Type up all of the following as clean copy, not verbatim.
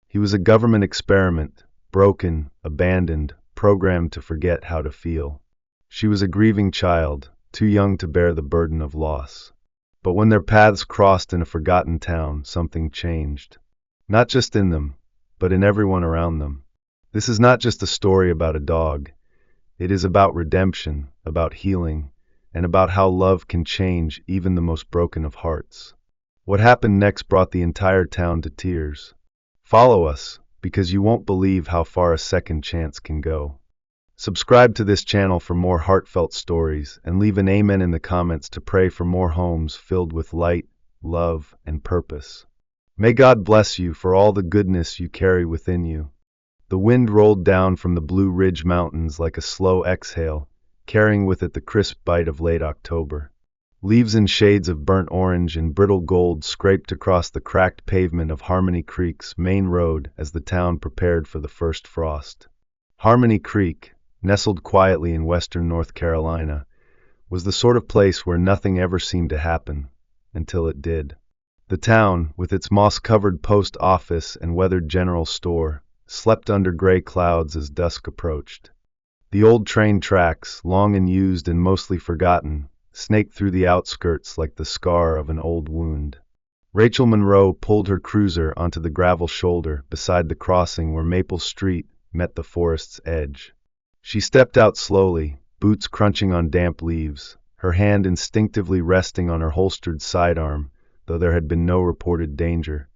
He was a government experiment, broken, abandoned, programmed to forget how to feel. She was a grieving child, too young to bear the burden of loss. But when their paths crossed in a forgotten town, something changed. Not just in them, but in everyone around them. This is not just a story about a dog. It is about redemption, about healing, and about how love can change even the most broken of hearts. What happened next brought the entire town to tears. Follow us, because you won't believe how far a second chance can go. Subscribe to this channel for more heartfelt stories, and leave an amen in the comments to pray for more homes filled with light, love, and purpose. May God bless you for all the goodness you carry within you. The wind rolled down from the Blue Ridge Mountains like a slow exhale, carrying with it the crisp bite of late October. Leaves in shades of burnt orange and brittle gold scraped across the cracked pavement of Harmony Creek's main road as the town prepared for the first frost. Harmony Creek, nestled quietly in western North Carolina, was the sort of place where nothing ever seemed to happen, until it did. The town, with its moss-covered post office and weathered general store, slept under gray clouds as dusk approached. The old train tracks, long unused and mostly forgotten, snaked through the outskirts like the scar of an old wound. Rachel Monroe pulled her cruiser onto the gravel shoulder beside the crossing where Maple Street met the forest's edge. She stepped out slowly, boots crunching on damp leaves, her hand instinctively resting on her holstered sidearm, though there had been no reported danger.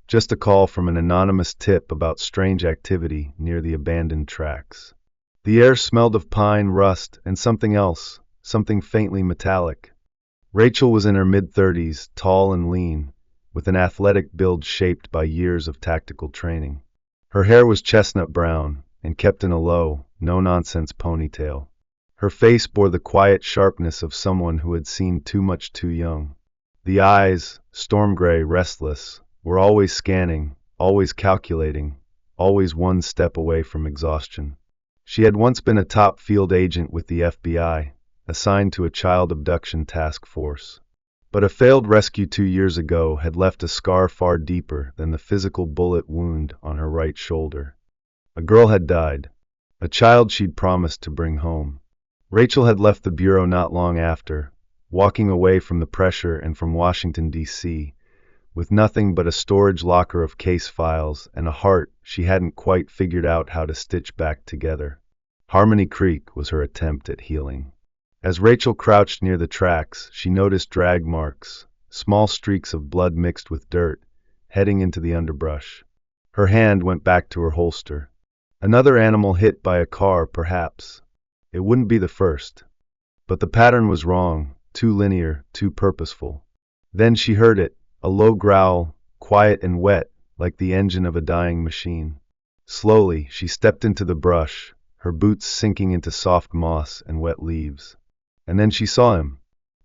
Just a call from an anonymous tip about strange activity near the abandoned tracks. The air smelled of pine, rust, and something else, something faintly metallic. Rachel was in her mid-30s, tall and lean, with an athletic build shaped by years of tactical training. Her hair was chestnut brown, and kept in a low, no-nonsense ponytail. Her face bore the quiet sharpness of someone who had seen too much too young. The eyes, storm-gray, restless, were always scanning, always calculating, always one step away from exhaustion. She had once been a top field agent with the FBI, assigned to a child abduction task force. But a failed rescue 2 years ago had left a scar far deeper than the physical bullet wound on her right shoulder. A girl had died, a child she'd promised to bring home. Rachel had left the bureau not long after, walking away from the pressure and from Washington, D.C., with nothing but a storage locker of case files and a heart she hadn't quite figured out how to stitch back together. Harmony Creek was her attempt at healing. As Rachel crouched near the tracks, she noticed drag marks, small streaks of blood mixed with dirt, heading into the underbrush. Her hand went back to her holster. Another animal hit by a car, perhaps. It wouldn't be the first. But the pattern was wrong, too linear, too purposeful. Then she heard it, a low growl, quiet and wet, like the engine of a dying machine. Slowly, she stepped into the brush, her boots sinking into soft moss and wet leaves. And then she saw him.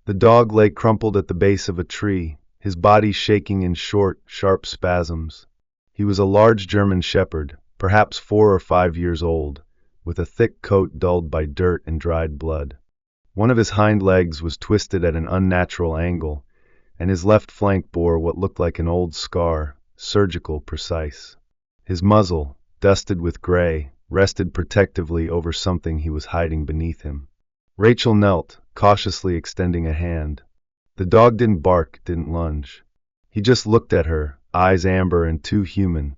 The dog lay crumpled at the base of a tree, his body shaking in short, sharp spasms. He was a large German shepherd, perhaps 4 or 5 years old, with a thick coat dulled by dirt and dried blood. One of his hind legs was twisted at an unnatural angle, and his left flank bore what looked like an old scar, surgical, precise. His muzzle, dusted with gray, rested protectively over something he was hiding beneath him. Rachel knelt, cautiously extending a hand. The dog didn't bark, didn't lunge. He just looked at her, eyes amber and too human,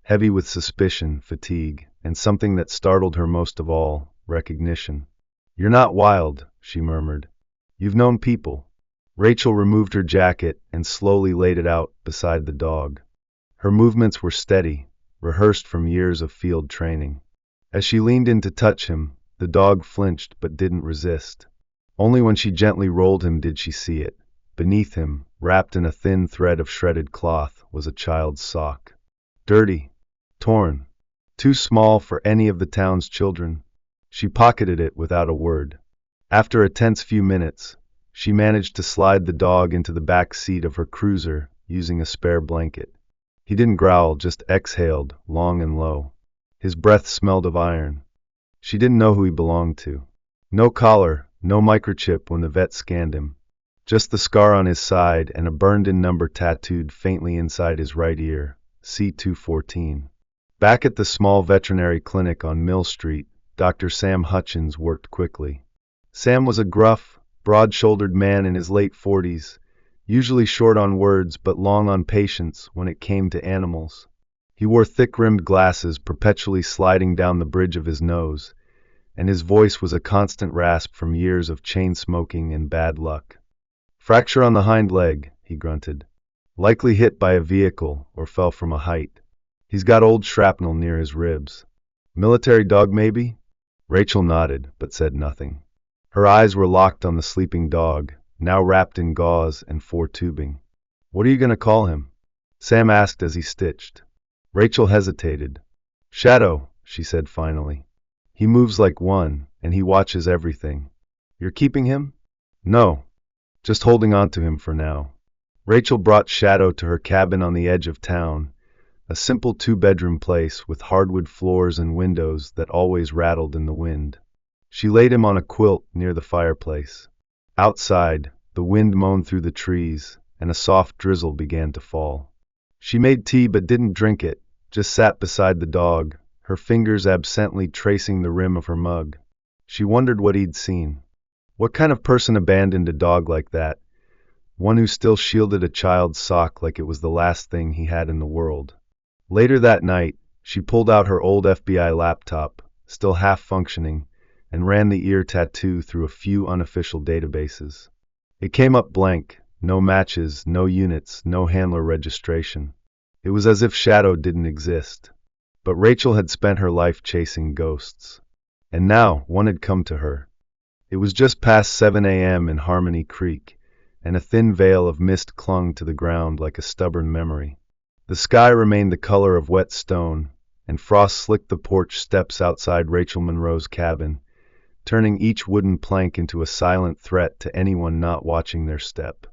heavy with suspicion, fatigue, and something that startled her most of all, recognition. "You're not wild," she murmured. "You've known people." Rachel removed her jacket and slowly laid it out beside the dog. Her movements were steady, rehearsed from years of field training. As she leaned in to touch him, the dog flinched but didn't resist. Only when she gently rolled him did she see it. Beneath him, wrapped in a thin thread of shredded cloth, was a child's sock. Dirty, torn, too small for any of the town's children. She pocketed it without a word. After a tense few minutes, she managed to slide the dog into the back seat of her cruiser using a spare blanket. He didn't growl, just exhaled, long and low. His breath smelled of iron. She didn't know who he belonged to. No collar, no microchip when the vet scanned him. Just the scar on his side and a burned-in number tattooed faintly inside his right ear, C214. Back at the small veterinary clinic on Mill Street, Dr. Sam Hutchins worked quickly. Sam was a gruff, broad-shouldered man in his late 40s, usually short on words but long on patience when it came to animals. He wore thick-rimmed glasses perpetually sliding down the bridge of his nose, and his voice was a constant rasp from years of chain-smoking and bad luck. "Fracture on the hind leg," he grunted. "Likely hit by a vehicle or fell from a height. He's got old shrapnel near his ribs. Military dog, maybe?" Rachel nodded, but said nothing. Her eyes were locked on the sleeping dog, now wrapped in gauze and 4-tubing. "What are you going to call him?" Sam asked as he stitched. Rachel hesitated. "Shadow," she said finally. "He moves like one, and he watches everything." "You're keeping him?" "No. Just holding on to him for now." Rachel brought Shadow to her cabin on the edge of town, a simple 2-bedroom place with hardwood floors and windows that always rattled in the wind. She laid him on a quilt near the fireplace. Outside, the wind moaned through the trees, and a soft drizzle began to fall. She made tea but didn't drink it, just sat beside the dog, her fingers absently tracing the rim of her mug. She wondered what he'd seen. What kind of person abandoned a dog like that? One who still shielded a child's sock like it was the last thing he had in the world. Later that night, she pulled out her old FBI laptop, still half functioning, and ran the ear tattoo through a few unofficial databases. It came up blank, no matches, no units, no handler registration. It was as if Shadow didn't exist. But Rachel had spent her life chasing ghosts. And now one had come to her. It was just past 7 a.m. in Harmony Creek, and a thin veil of mist clung to the ground like a stubborn memory. The sky remained the color of wet stone, and frost slicked the porch steps outside Rachel Monroe's cabin, turning each wooden plank into a silent threat to anyone not watching their step.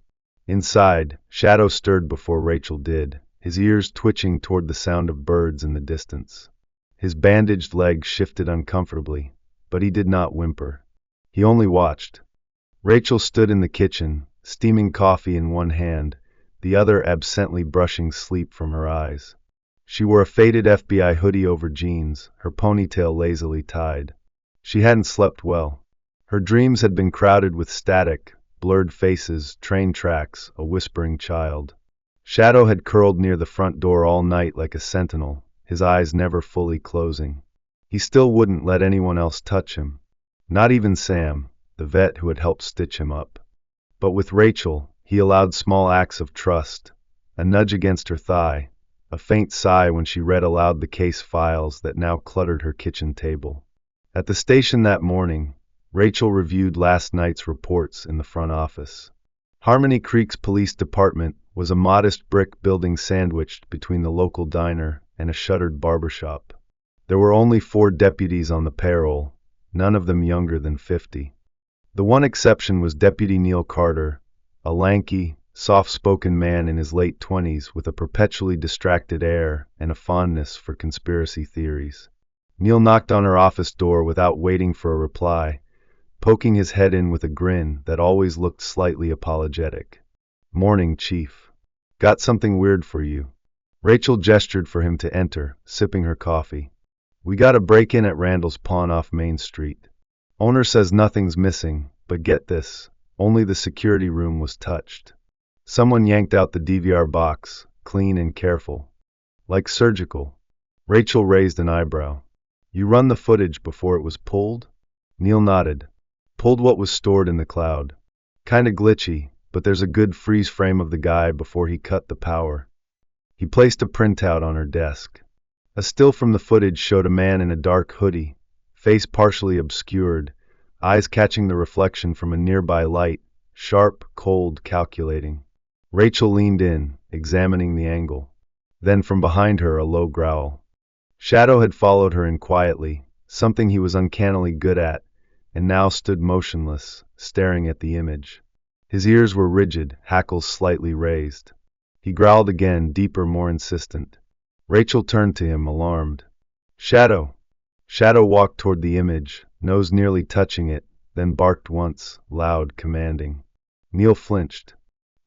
Inside, Shadow stirred before Rachel did, his ears twitching toward the sound of birds in the distance. His bandaged legs shifted uncomfortably, but he did not whimper. He only watched. Rachel stood in the kitchen, steaming coffee in one hand, the other absently brushing sleep from her eyes. She wore a faded FBI hoodie over jeans, her ponytail lazily tied. She hadn't slept well. Her dreams had been crowded with static, blurred faces, train tracks, a whispering child. Shadow had curled near the front door all night like a sentinel, his eyes never fully closing. He still wouldn't let anyone else touch him. Not even Sam, the vet who had helped stitch him up. But with Rachel, he allowed small acts of trust, a nudge against her thigh, a faint sigh when she read aloud the case files that now cluttered her kitchen table. At the station that morning, Rachel reviewed last night's reports in the front office. Harmony Creek's police department was a modest brick building sandwiched between the local diner and a shuttered barbershop. There were only 4 deputies on the payroll, none of them younger than 50. The one exception was Deputy Neil Carter, a lanky, soft-spoken man in his late 20s with a perpetually distracted air and a fondness for conspiracy theories. Neil knocked on her office door without waiting for a reply, poking his head in with a grin that always looked slightly apologetic. "Morning, Chief. Got something weird for you." Rachel gestured for him to enter, sipping her coffee. "We got a break-in at Randall's Pawn off Main Street. Owner says nothing's missing, but get this, only the security room was touched. Someone yanked out the DVR box, clean and careful. Like surgical." Rachel raised an eyebrow. "You run the footage before it was pulled?" Neil nodded. "Pulled what was stored in the cloud. Kinda glitchy, but there's a good freeze frame of the guy before he cut the power." He placed a printout on her desk. A still from the footage showed a man in a dark hoodie, face partially obscured, eyes catching the reflection from a nearby light, sharp, cold, calculating. Rachel leaned in, examining the angle. Then from behind her a low growl. Shadow had followed her in quietly, something he was uncannily good at, and now stood motionless, staring at the image. His ears were rigid, hackles slightly raised. He growled again, deeper, more insistent. Rachel turned to him, alarmed. "Shadow!" Shadow walked toward the image, nose nearly touching it, then barked once, loud, commanding. Neil flinched.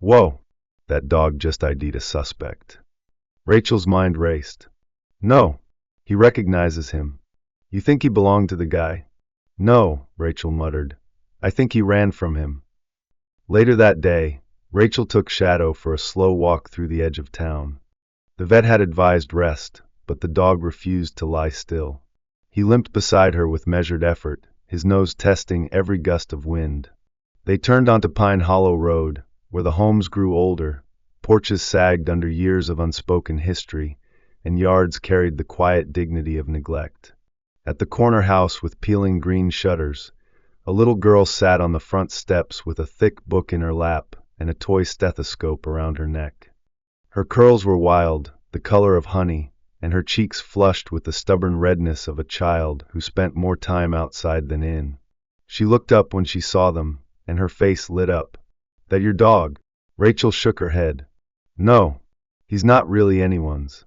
"Whoa! That dog just ID'd a suspect." Rachel's mind raced. No. He recognizes him. You think he belonged to the guy? No, Rachel muttered. I think he ran from him. Later that day, Rachel took Shadow for a slow walk through the edge of town. The vet had advised rest, but the dog refused to lie still. He limped beside her with measured effort, his nose testing every gust of wind. They turned onto Pine Hollow Road, where the homes grew older, porches sagged under years of unspoken history, and yards carried the quiet dignity of neglect. At the corner house with peeling green shutters, a little girl sat on the front steps with a thick book in her lap and a toy stethoscope around her neck. Her curls were wild, the color of honey, and her cheeks flushed with the stubborn redness of a child who spent more time outside than in. She looked up when she saw them, and her face lit up. That your dog? Rachel shook her head. No, he's not really anyone's.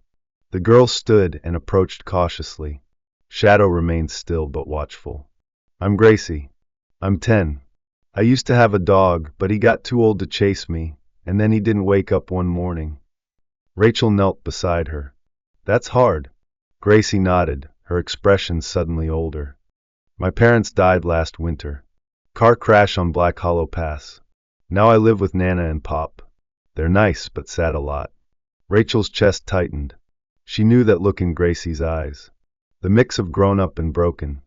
The girl stood and approached cautiously. Shadow remained still but watchful. I'm Gracie. I'm 10. I used to have a dog, but he got too old to chase me, and then he didn't wake up one morning. Rachel knelt beside her. That's hard. Gracie nodded, her expression suddenly older. My parents died last winter. Car crash on Black Hollow Pass. Now I live with Nana and Pop. They're nice but sad a lot. Rachel's chest tightened. She knew that look in Gracie's eyes. The mix of grown-up and broken.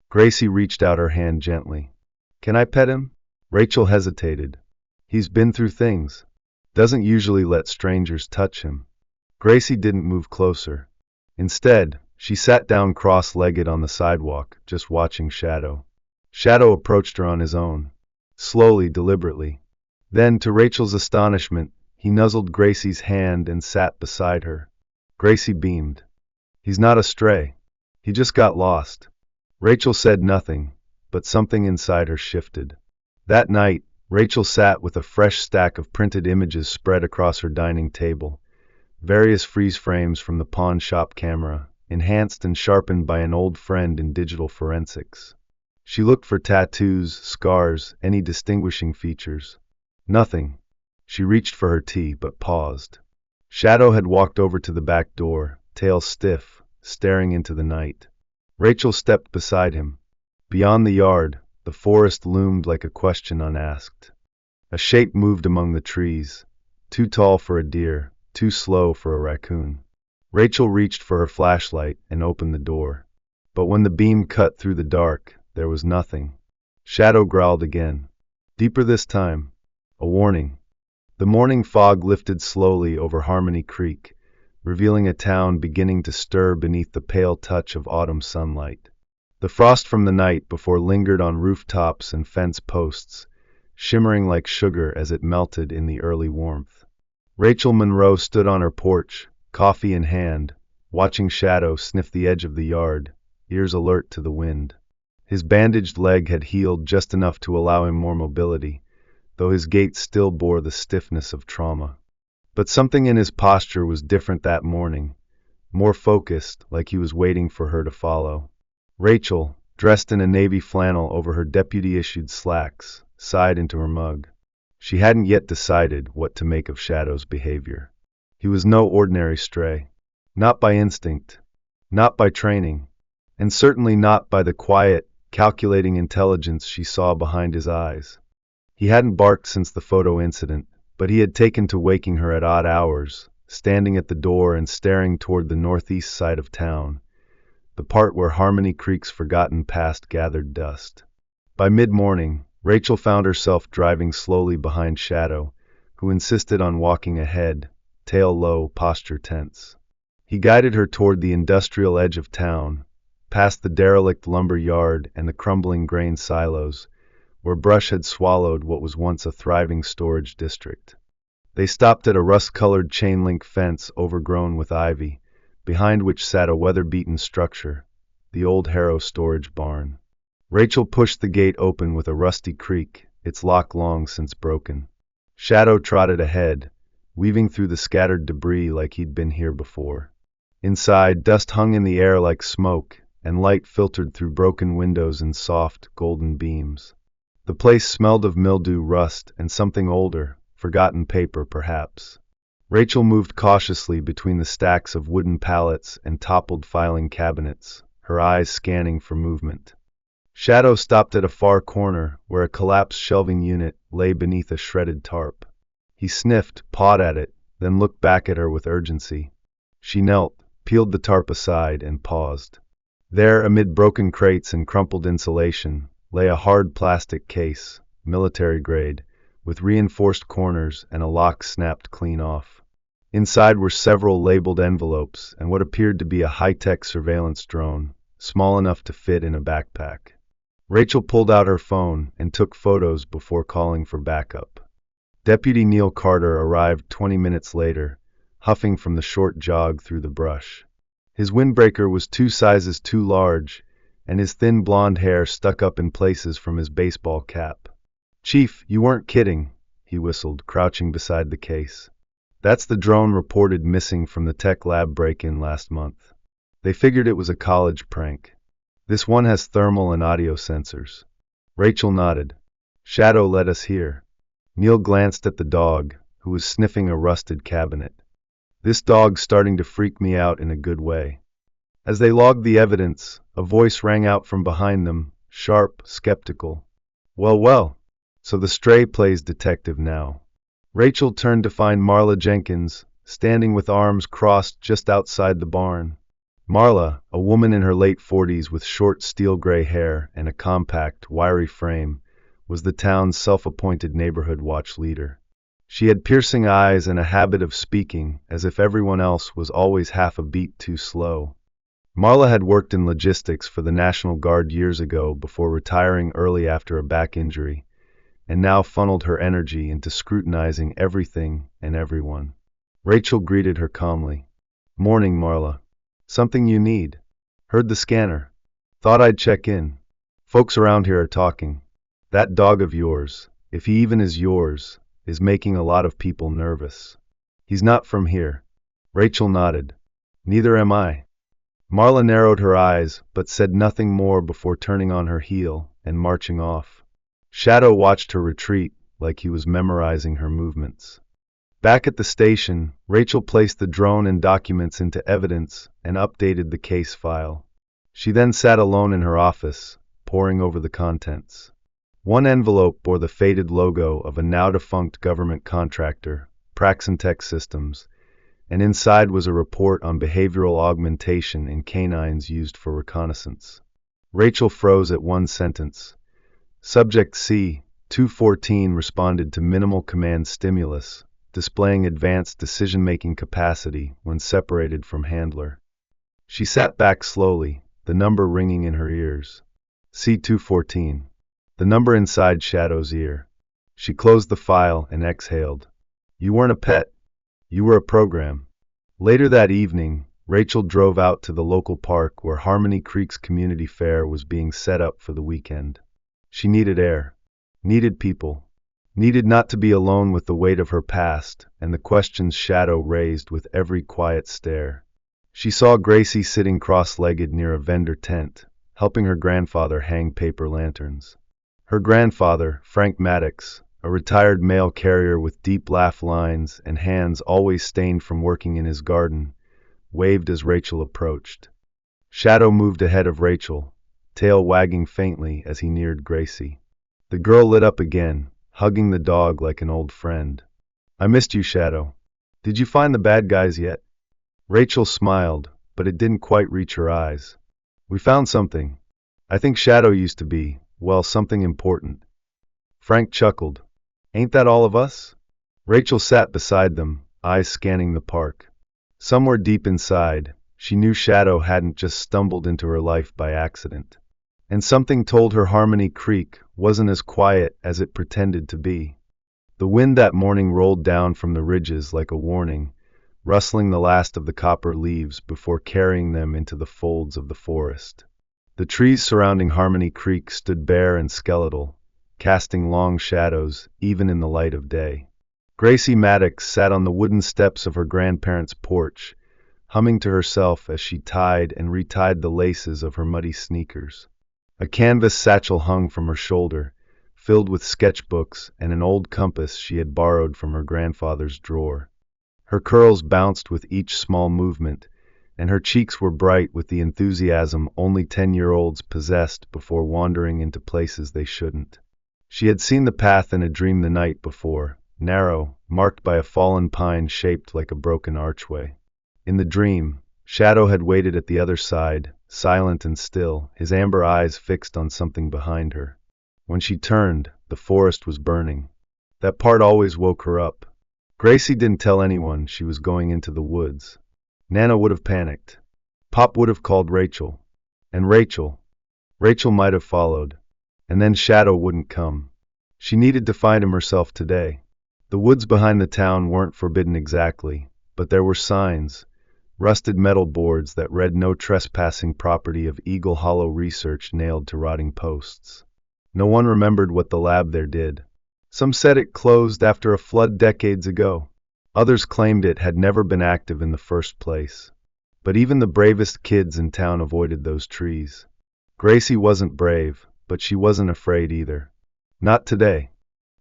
Gracie reached out her hand gently. Can I pet him? Rachel hesitated. He's been through things. Doesn't usually let strangers touch him. Gracie didn't move closer. Instead, she sat down cross-legged on the sidewalk, just watching Shadow. Shadow approached her on his own. Slowly, deliberately. Then, to Rachel's astonishment, he nuzzled Gracie's hand and sat beside her. Gracie beamed. He's not a stray. He just got lost. Rachel said nothing, but something inside her shifted. That night, Rachel sat with a fresh stack of printed images spread across her dining table. Various freeze frames from the pawn shop camera, enhanced and sharpened by an old friend in digital forensics. She looked for tattoos, scars, any distinguishing features. Nothing. She reached for her tea, but paused. Shadow had walked over to the back door, tail stiff, staring into the night. Rachel stepped beside him. Beyond the yard, the forest loomed like a question unasked. A shape moved among the trees, too tall for a deer, too slow for a raccoon. Rachel reached for her flashlight and opened the door. But when the beam cut through the dark, there was nothing. Shadow growled again. Deeper this time. A warning. The morning fog lifted slowly over Harmony Creek, revealing a town beginning to stir beneath the pale touch of autumn sunlight. The frost from the night before lingered on rooftops and fence posts, shimmering like sugar as it melted in the early warmth. Rachel Monroe stood on her porch, coffee in hand, watching Shadow sniff the edge of the yard, ears alert to the wind. His bandaged leg had healed just enough to allow him more mobility, though his gait still bore the stiffness of trauma. But something in his posture was different that morning, more focused, like he was waiting for her to follow. Rachel, dressed in a navy flannel over her deputy-issued slacks, sighed into her mug. She hadn't yet decided what to make of Shadow's behavior. He was no ordinary stray. Not by instinct, not by training, and certainly not by the quiet, calculating intelligence she saw behind his eyes. He hadn't barked since the photo incident, but he had taken to waking her at odd hours, standing at the door and staring toward the northeast side of town, the part where Harmony Creek's forgotten past gathered dust. By mid-morning, Rachel found herself driving slowly behind Shadow, who insisted on walking ahead, tail low, posture tense. He guided her toward the industrial edge of town, past the derelict lumber yard and the crumbling grain silos, where brush had swallowed what was once a thriving storage district. They stopped at a rust-colored chain-link fence overgrown with ivy, behind which sat a weather-beaten structure, the old Harrow storage barn. Rachel pushed the gate open with a rusty creak, its lock long since broken. Shadow trotted ahead, weaving through the scattered debris like he'd been here before. Inside, dust hung in the air like smoke, and light filtered through broken windows in soft, golden beams. The place smelled of mildew, rust, and something older, forgotten paper perhaps. Rachel moved cautiously between the stacks of wooden pallets and toppled filing cabinets, her eyes scanning for movement. Shadow stopped at a far corner where a collapsed shelving unit lay beneath a shredded tarp. He sniffed, pawed at it, then looked back at her with urgency. She knelt, peeled the tarp aside, and paused. There, amid broken crates and crumpled insulation, lay a hard plastic case, military grade, with reinforced corners and a lock snapped clean off. Inside were several labeled envelopes and what appeared to be a high-tech surveillance drone, small enough to fit in a backpack. Rachel pulled out her phone and took photos before calling for backup. Deputy Neil Carter arrived 20 minutes later, huffing from the short jog through the brush. His windbreaker was 2 sizes too large, and his thin blonde hair stuck up in places from his baseball cap. "Chief, you weren't kidding," he whistled, crouching beside the case. "That's the drone reported missing from the tech lab break-in last month. They figured it was a college prank. This one has thermal and audio sensors." Rachel nodded. "Shadow let us hear." Neil glanced at the dog, who was sniffing a rusted cabinet. "This dog's starting to freak me out in a good way." As they logged the evidence, a voice rang out from behind them, sharp, skeptical. "Well, well. So the stray plays detective now." Rachel turned to find Marla Jenkins, standing with arms crossed just outside the barn. Marla, a woman in her late 40s with short steel-gray hair and a compact, wiry frame, was the town's self-appointed neighborhood watch leader. She had piercing eyes and a habit of speaking as if everyone else was always half a beat too slow. Marla had worked in logistics for the National Guard years ago before retiring early after a back injury, and now funneled her energy into scrutinizing everything and everyone. Rachel greeted her calmly. "Morning, Marla. Something you need? Heard the scanner. Thought I'd check in. Folks around here are talking. That dog of yours, if he even is yours, is making a lot of people nervous." "He's not from here." Rachel nodded. "Neither am I." Marla narrowed her eyes, but said nothing more before turning on her heel and marching off. Shadow watched her retreat like he was memorizing her movements. Back at the station, Rachel placed the drone and documents into evidence and updated the case file. She then sat alone in her office, poring over the contents. One envelope bore the faded logo of a now-defunct government contractor, Praxentech Systems, and inside was a report on behavioral augmentation in canines used for reconnaissance. Rachel froze at one sentence. Subject C-214 responded to minimal command stimulus, displaying advanced decision-making capacity when separated from handler. She sat back slowly, the number ringing in her ears. C-214. The number inside Shadow's ear. She closed the file and exhaled. "You weren't a pet. You were a program." Later that evening, Rachel drove out to the local park where Harmony Creek's community fair was being set up for the weekend. She needed air, needed people, needed not to be alone with the weight of her past and the questions Shadow raised with every quiet stare. She saw Gracie sitting cross-legged near a vendor tent, helping her grandfather hang paper lanterns. Her grandfather, Frank Maddox, a retired mail carrier with deep laugh lines and hands always stained from working in his garden, waved as Rachel approached. Shadow moved ahead of Rachel, tail wagging faintly as he neared Gracie. The girl lit up again, hugging the dog like an old friend. "I missed you, Shadow. Did you find the bad guys yet?" Rachel smiled, but it didn't quite reach her eyes. "We found something. I think Shadow used to be, well, something important." Frank chuckled. "Ain't that all of us?" Rachel sat beside them, eyes scanning the park. Somewhere deep inside, she knew Shadow hadn't just stumbled into her life by accident. And something told her Harmony Creek wasn't as quiet as it pretended to be. The wind that morning rolled down from the ridges like a warning, rustling the last of the copper leaves before carrying them into the folds of the forest. The trees surrounding Harmony Creek stood bare and skeletal, casting long shadows even in the light of day. Gracie Maddox sat on the wooden steps of her grandparents' porch, humming to herself as she tied and retied the laces of her muddy sneakers. A canvas satchel hung from her shoulder, filled with sketchbooks and an old compass she had borrowed from her grandfather's drawer. Her curls bounced with each small movement, and her cheeks were bright with the enthusiasm only 10-year-olds possessed before wandering into places they shouldn't. She had seen the path in a dream the night before, narrow, marked by a fallen pine shaped like a broken archway. In the dream, Shadow had waited at the other side, silent and still, his amber eyes fixed on something behind her. When she turned, the forest was burning. That part always woke her up. Gracie didn't tell anyone she was going into the woods. Nana would have panicked. Pop would have called Rachel. And Rachel might have followed. And then Shadow wouldn't come. She needed to find him herself today. The woods behind the town weren't forbidden exactly, but there were signs, rusted metal boards that read no trespassing property of Eagle Hollow Research nailed to rotting posts. No one remembered what the lab there did. Some said it closed after a flood decades ago. Others claimed it had never been active in the first place. But even the bravest kids in town avoided those trees. Gracie wasn't brave, but she wasn't afraid either. Not today.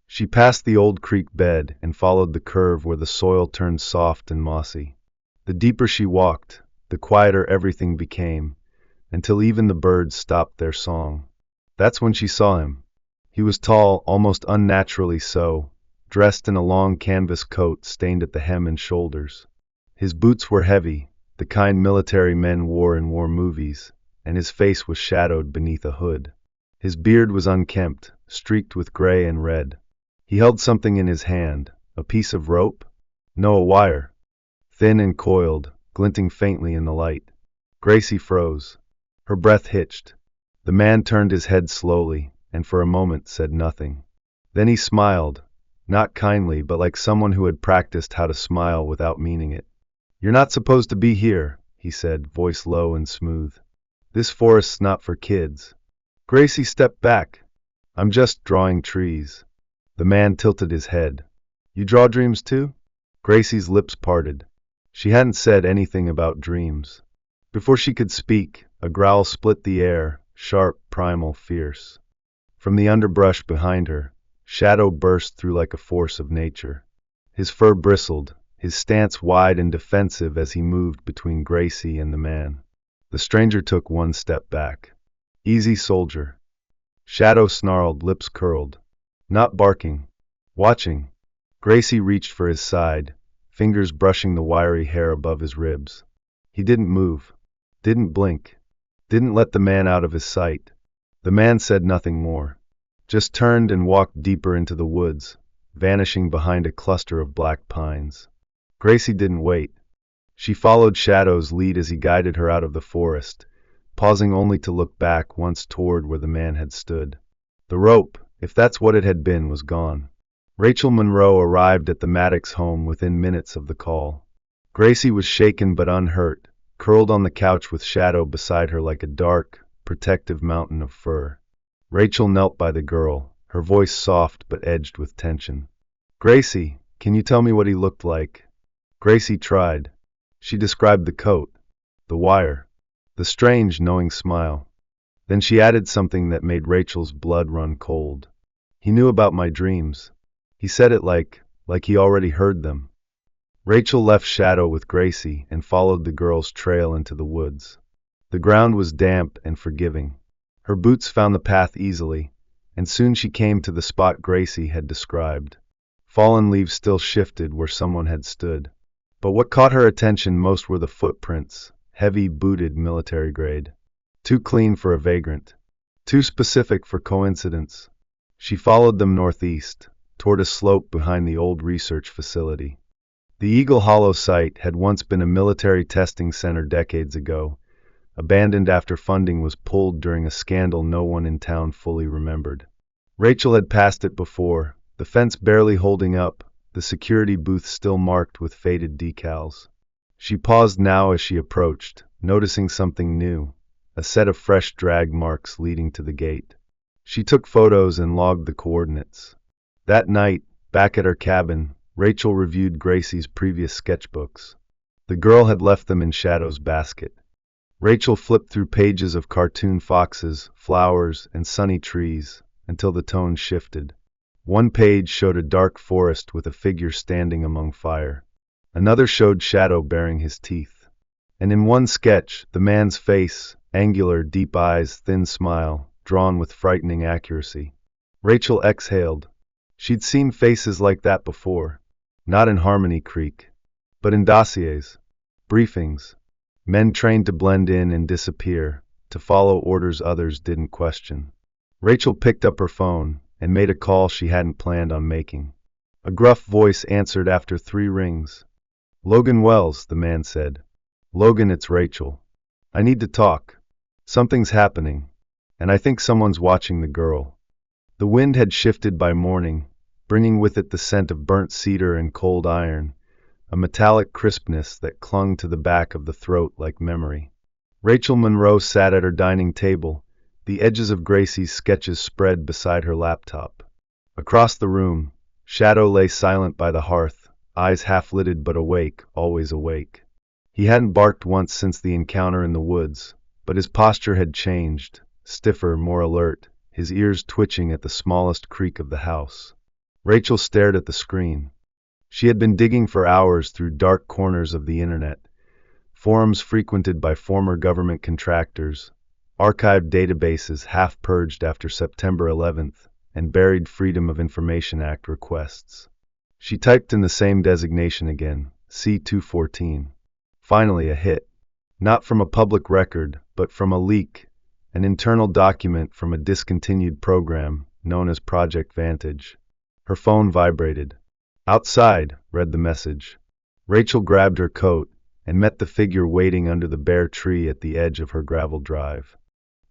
She passed the old creek bed and followed the curve where the soil turned soft and mossy. The deeper she walked, the quieter everything became, until even the birds stopped their song. That's when she saw him. He was tall, almost unnaturally so, dressed in a long canvas coat stained at the hem and shoulders. His boots were heavy, the kind military men wore in war movies, and his face was shadowed beneath a hood. His beard was unkempt, streaked with gray and red. He held something in his hand, a piece of rope? No, a wire. Thin and coiled, glinting faintly in the light. Gracie froze. Her breath hitched. The man turned his head slowly, and for a moment said nothing. Then he smiled, not kindly but like someone who had practiced how to smile without meaning it. "You're not supposed to be here," he said, voice low and smooth. "This forest's not for kids." Gracie stepped back. "I'm just drawing trees." The man tilted his head. "You draw dreams too?" Gracie's lips parted. She hadn't said anything about dreams. Before she could speak, a growl split the air, sharp, primal, fierce. From the underbrush behind her, Shadow burst through like a force of nature. His fur bristled, his stance wide and defensive as he moved between Gracie and the man. The stranger took one step back. "Easy, soldier." Shadow snarled, lips curled. "Not barking. Watching." Gracie reached for his side, fingers brushing the wiry hair above his ribs. He didn't move, didn't blink, didn't let the man out of his sight. The man said nothing more, just turned and walked deeper into the woods, vanishing behind a cluster of black pines. Gracie didn't wait. She followed Shadow's lead as he guided her out of the forest, pausing only to look back once toward where the man had stood. The rope, if that's what it had been, was gone. Rachel Monroe arrived at the Maddox home within minutes of the call. Gracie was shaken but unhurt, curled on the couch with Shadow beside her like a dark, protective mountain of fur. Rachel knelt by the girl, her voice soft but edged with tension. "Gracie, can you tell me what he looked like?" Gracie tried. She described the coat, the wire, the strange, knowing smile. Then she added something that made Rachel's blood run cold. "He knew about my dreams." He said it like he already heard them. Rachel left Shadow with Gracie and followed the girl's trail into the woods. The ground was damp and forgiving. Her boots found the path easily, and soon she came to the spot Gracie had described. Fallen leaves still shifted where someone had stood. But what caught her attention most were the footprints, heavy, booted, military grade. Too clean for a vagrant. Too specific for coincidence. She followed them northeast, toward a slope behind the old research facility. The Eagle Hollow site had once been a military testing center decades ago, abandoned after funding was pulled during a scandal no one in town fully remembered. Rachel had passed it before, the fence barely holding up, the security booth still marked with faded decals. She paused now as she approached, noticing something new, a set of fresh drag marks leading to the gate. She took photos and logged the coordinates. That night, back at her cabin, Rachel reviewed Gracie's previous sketchbooks. The girl had left them in Shadow's basket. Rachel flipped through pages of cartoon foxes, flowers, and sunny trees, until the tone shifted. One page showed a dark forest with a figure standing among fire. Another showed Shadow baring his teeth. And in one sketch, the man's face, angular, deep eyes, thin smile, drawn with frightening accuracy. Rachel exhaled. She'd seen faces like that before. Not in Harmony Creek, but in dossiers, briefings, men trained to blend in and disappear, to follow orders others didn't question. Rachel picked up her phone and made a call she hadn't planned on making. A gruff voice answered after 3 rings. "Logan Wells," the man said. "Logan, it's Rachel. I need to talk. Something's happening, and I think someone's watching the girl." The wind had shifted by morning, bringing with it the scent of burnt cedar and cold iron, a metallic crispness that clung to the back of the throat like memory. Rachel Monroe sat at her dining table, the edges of Gracie's sketches spread beside her laptop. Across the room, Shadow lay silent by the hearth, eyes half-lidded but awake, always awake. He hadn't barked once since the encounter in the woods, but his posture had changed, stiffer, more alert, his ears twitching at the smallest creak of the house. Rachel stared at the screen. She had been digging for hours through dark corners of the internet, forums frequented by former government contractors, archived databases half-purged after September 11th, and buried Freedom of Information Act requests. She typed in the same designation again, C-214. Finally a hit. Not from a public record, but from a leak, an internal document from a discontinued program known as Project Vantage. Her phone vibrated. "Outside," read the message. Rachel grabbed her coat and met the figure waiting under the bare tree at the edge of her gravel drive.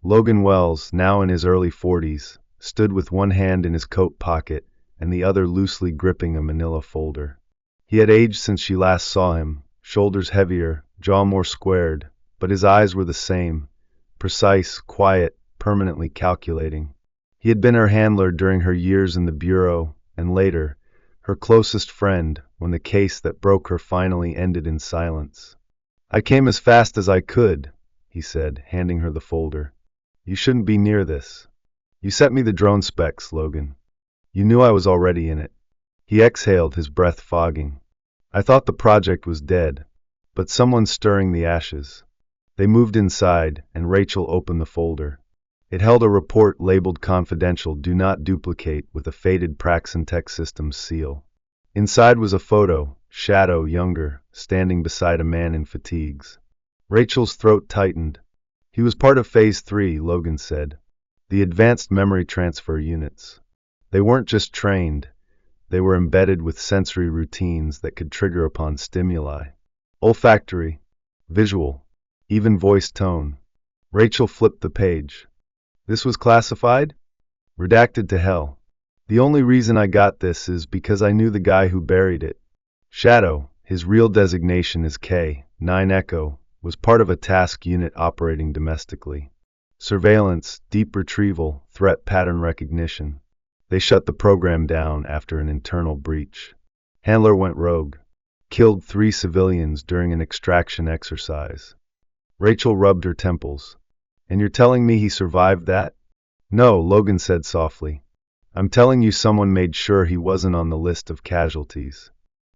Logan Wells, now in his early 40s, stood with one hand in his coat pocket and the other loosely gripping a manila folder. He had aged since she last saw him, shoulders heavier, jaw more squared, but his eyes were the same, precise, quiet, permanently calculating. He had been her handler during her years in the bureau, and later, her closest friend when the case that broke her finally ended in silence. "I came as fast as I could," he said, handing her the folder. "You shouldn't be near this. You sent me the drone specs, Logan. You knew I was already in it." He exhaled, his breath fogging. "I thought the project was dead, but someone's stirring the ashes." They moved inside, and Rachel opened the folder. It held a report labeled confidential, do not duplicate, with a faded Praxin Systems seal. Inside was a photo, Shadow, younger, standing beside a man in fatigues. Rachel's throat tightened. "He was part of Phase 3, Logan said. The advanced memory transfer units. They weren't just trained, they were embedded with sensory routines that could trigger upon stimuli. Olfactory, visual, even voice tone." Rachel flipped the page. "This was classified? Redacted to hell. The only reason I got this is because I knew the guy who buried it. Shadow, his real designation is K-9 Echo, was part of a task unit operating domestically. Surveillance, deep retrieval, threat pattern recognition. They shut the program down after an internal breach. Handler went rogue. Killed 3 civilians during an extraction exercise." Rachel rubbed her temples. "And you're telling me he survived that?" "No," Logan said softly. "I'm telling you someone made sure he wasn't on the list of casualties."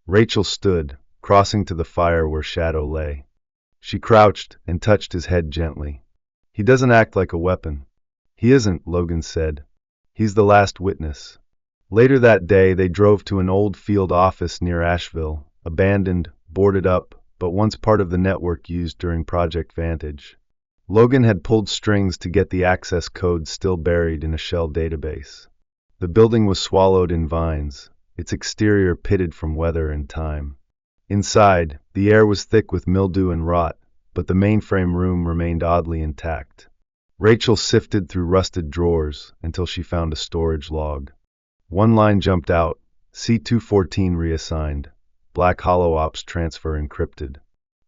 Rachel stood, crossing to the fire where Shadow lay. She crouched and touched his head gently. "He doesn't act like a weapon." "He isn't," Logan said. "He's the last witness." Later that day they drove to an old field office near Asheville, abandoned, boarded up, but once part of the network used during Project Vantage. Logan had pulled strings to get the access code still buried in a shell database. The building was swallowed in vines, its exterior pitted from weather and time. Inside, the air was thick with mildew and rot, but the mainframe room remained oddly intact. Rachel sifted through rusted drawers until she found a storage log. One line jumped out, C-214 reassigned, Black Hollow Ops transfer encrypted.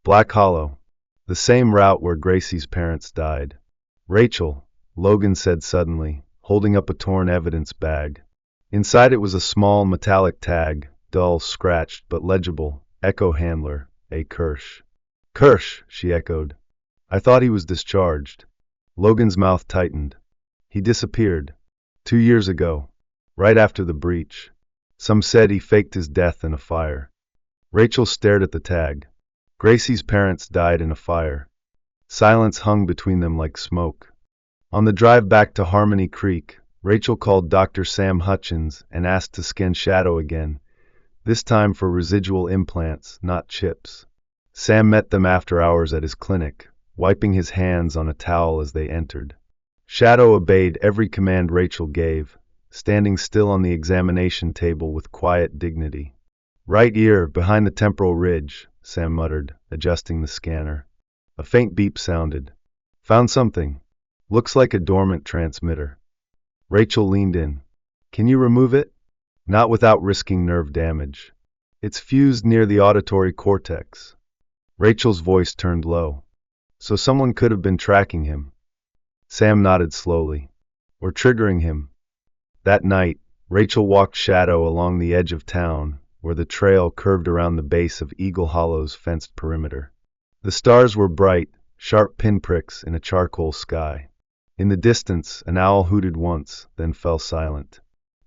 Black Hollow. The same route where Gracie's parents died. "Rachel," Logan said suddenly, holding up a torn evidence bag. Inside it was a small metallic tag, dull, scratched, but legible, Echo Handler, A. Kirsch. "Kirsch," she echoed. "I thought he was discharged." Logan's mouth tightened. "He disappeared. 2 years ago. Right after the breach. Some said he faked his death in a fire." Rachel stared at the tag. Gracie's parents died in a fire. Silence hung between them like smoke. On the drive back to Harmony Creek, Rachel called Dr. Sam Hutchins and asked to scan Shadow again, this time for residual implants, not chips. Sam met them after hours at his clinic, wiping his hands on a towel as they entered. Shadow obeyed every command Rachel gave, standing still on the examination table with quiet dignity. Right ear, behind the temporal ridge, Sam muttered, adjusting the scanner. A faint beep sounded. Found something. Looks like a dormant transmitter. Rachel leaned in. Can you remove it? Not without risking nerve damage. It's fused near the auditory cortex. Rachel's voice turned low. So someone could have been tracking him. Sam nodded slowly. Or triggering him. That night, Rachel walked Shadow along the edge of town, where the trail curved around the base of Eagle Hollow's fenced perimeter. The stars were bright, sharp pinpricks in a charcoal sky. In the distance, an owl hooted once, then fell silent.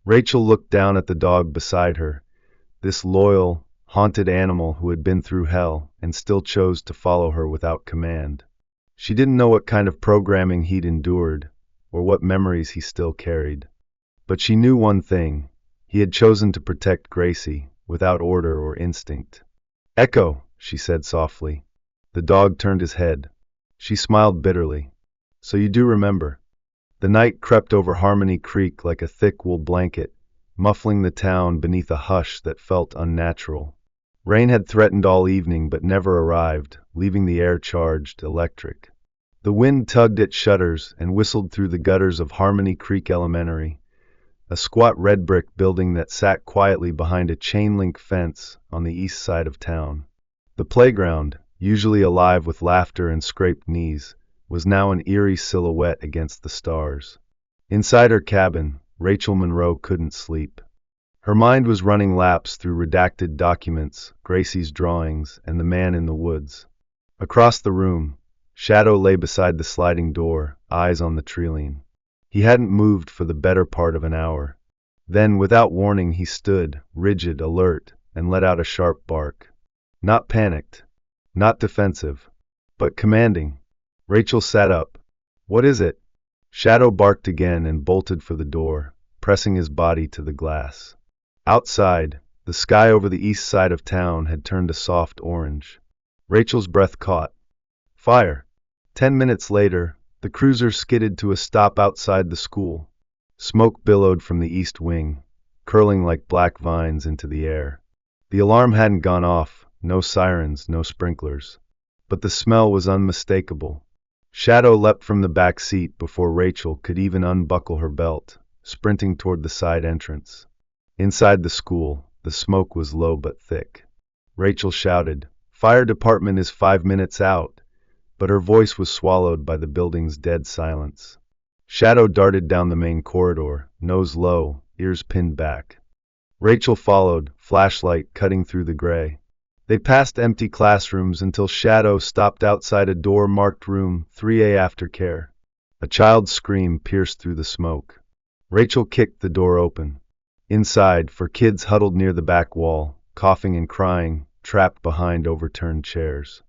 Rachel looked down at the dog beside her, this loyal, haunted animal who had been through hell and still chose to follow her without command. She didn't know what kind of programming he'd endured, or what memories he still carried. But she knew one thing: he had chosen to protect Gracie, without order or instinct. Echo, she said softly. The dog turned his head. She smiled bitterly. So you do remember. The night crept over Harmony Creek like a thick wool blanket, muffling the town beneath a hush that felt unnatural. Rain had threatened all evening but never arrived, leaving the air charged, electric. The wind tugged at shutters and whistled through the gutters of Harmony Creek Elementary, a squat red brick building that sat quietly behind a chain-link fence on the east side of town. The playground, usually alive with laughter and scraped knees, was now an eerie silhouette against the stars. Inside her cabin, Rachel Monroe couldn't sleep. Her mind was running laps through redacted documents, Gracie's drawings, and the man in the woods. Across the room, Shadow lay beside the sliding door, eyes on the trilene. He hadn't moved for the better part of an hour. Then, without warning, he stood, rigid, alert, and let out a sharp bark. Not panicked, not defensive, but commanding. Rachel sat up. What is it? Shadow barked again and bolted for the door, pressing his body to the glass. Outside, the sky over the east side of town had turned a soft orange. Rachel's breath caught. Fire. 10 minutes later, the cruiser skidded to a stop outside the school. Smoke billowed from the east wing, curling like black vines into the air. The alarm hadn't gone off, no sirens, no sprinklers. But the smell was unmistakable. Shadow leapt from the back seat before Rachel could even unbuckle her belt, sprinting toward the side entrance. Inside the school, the smoke was low but thick. Rachel shouted, "Fire department is 5 minutes out," but her voice was swallowed by the building's dead silence. Shadow darted down the main corridor, nose low, ears pinned back. Rachel followed, flashlight cutting through the gray. They passed empty classrooms until Shadow stopped outside a door marked Room 3A Aftercare. A child's scream pierced through the smoke. Rachel kicked the door open. Inside, for kids huddled near the back wall, coughing and crying, trapped behind overturned chairs.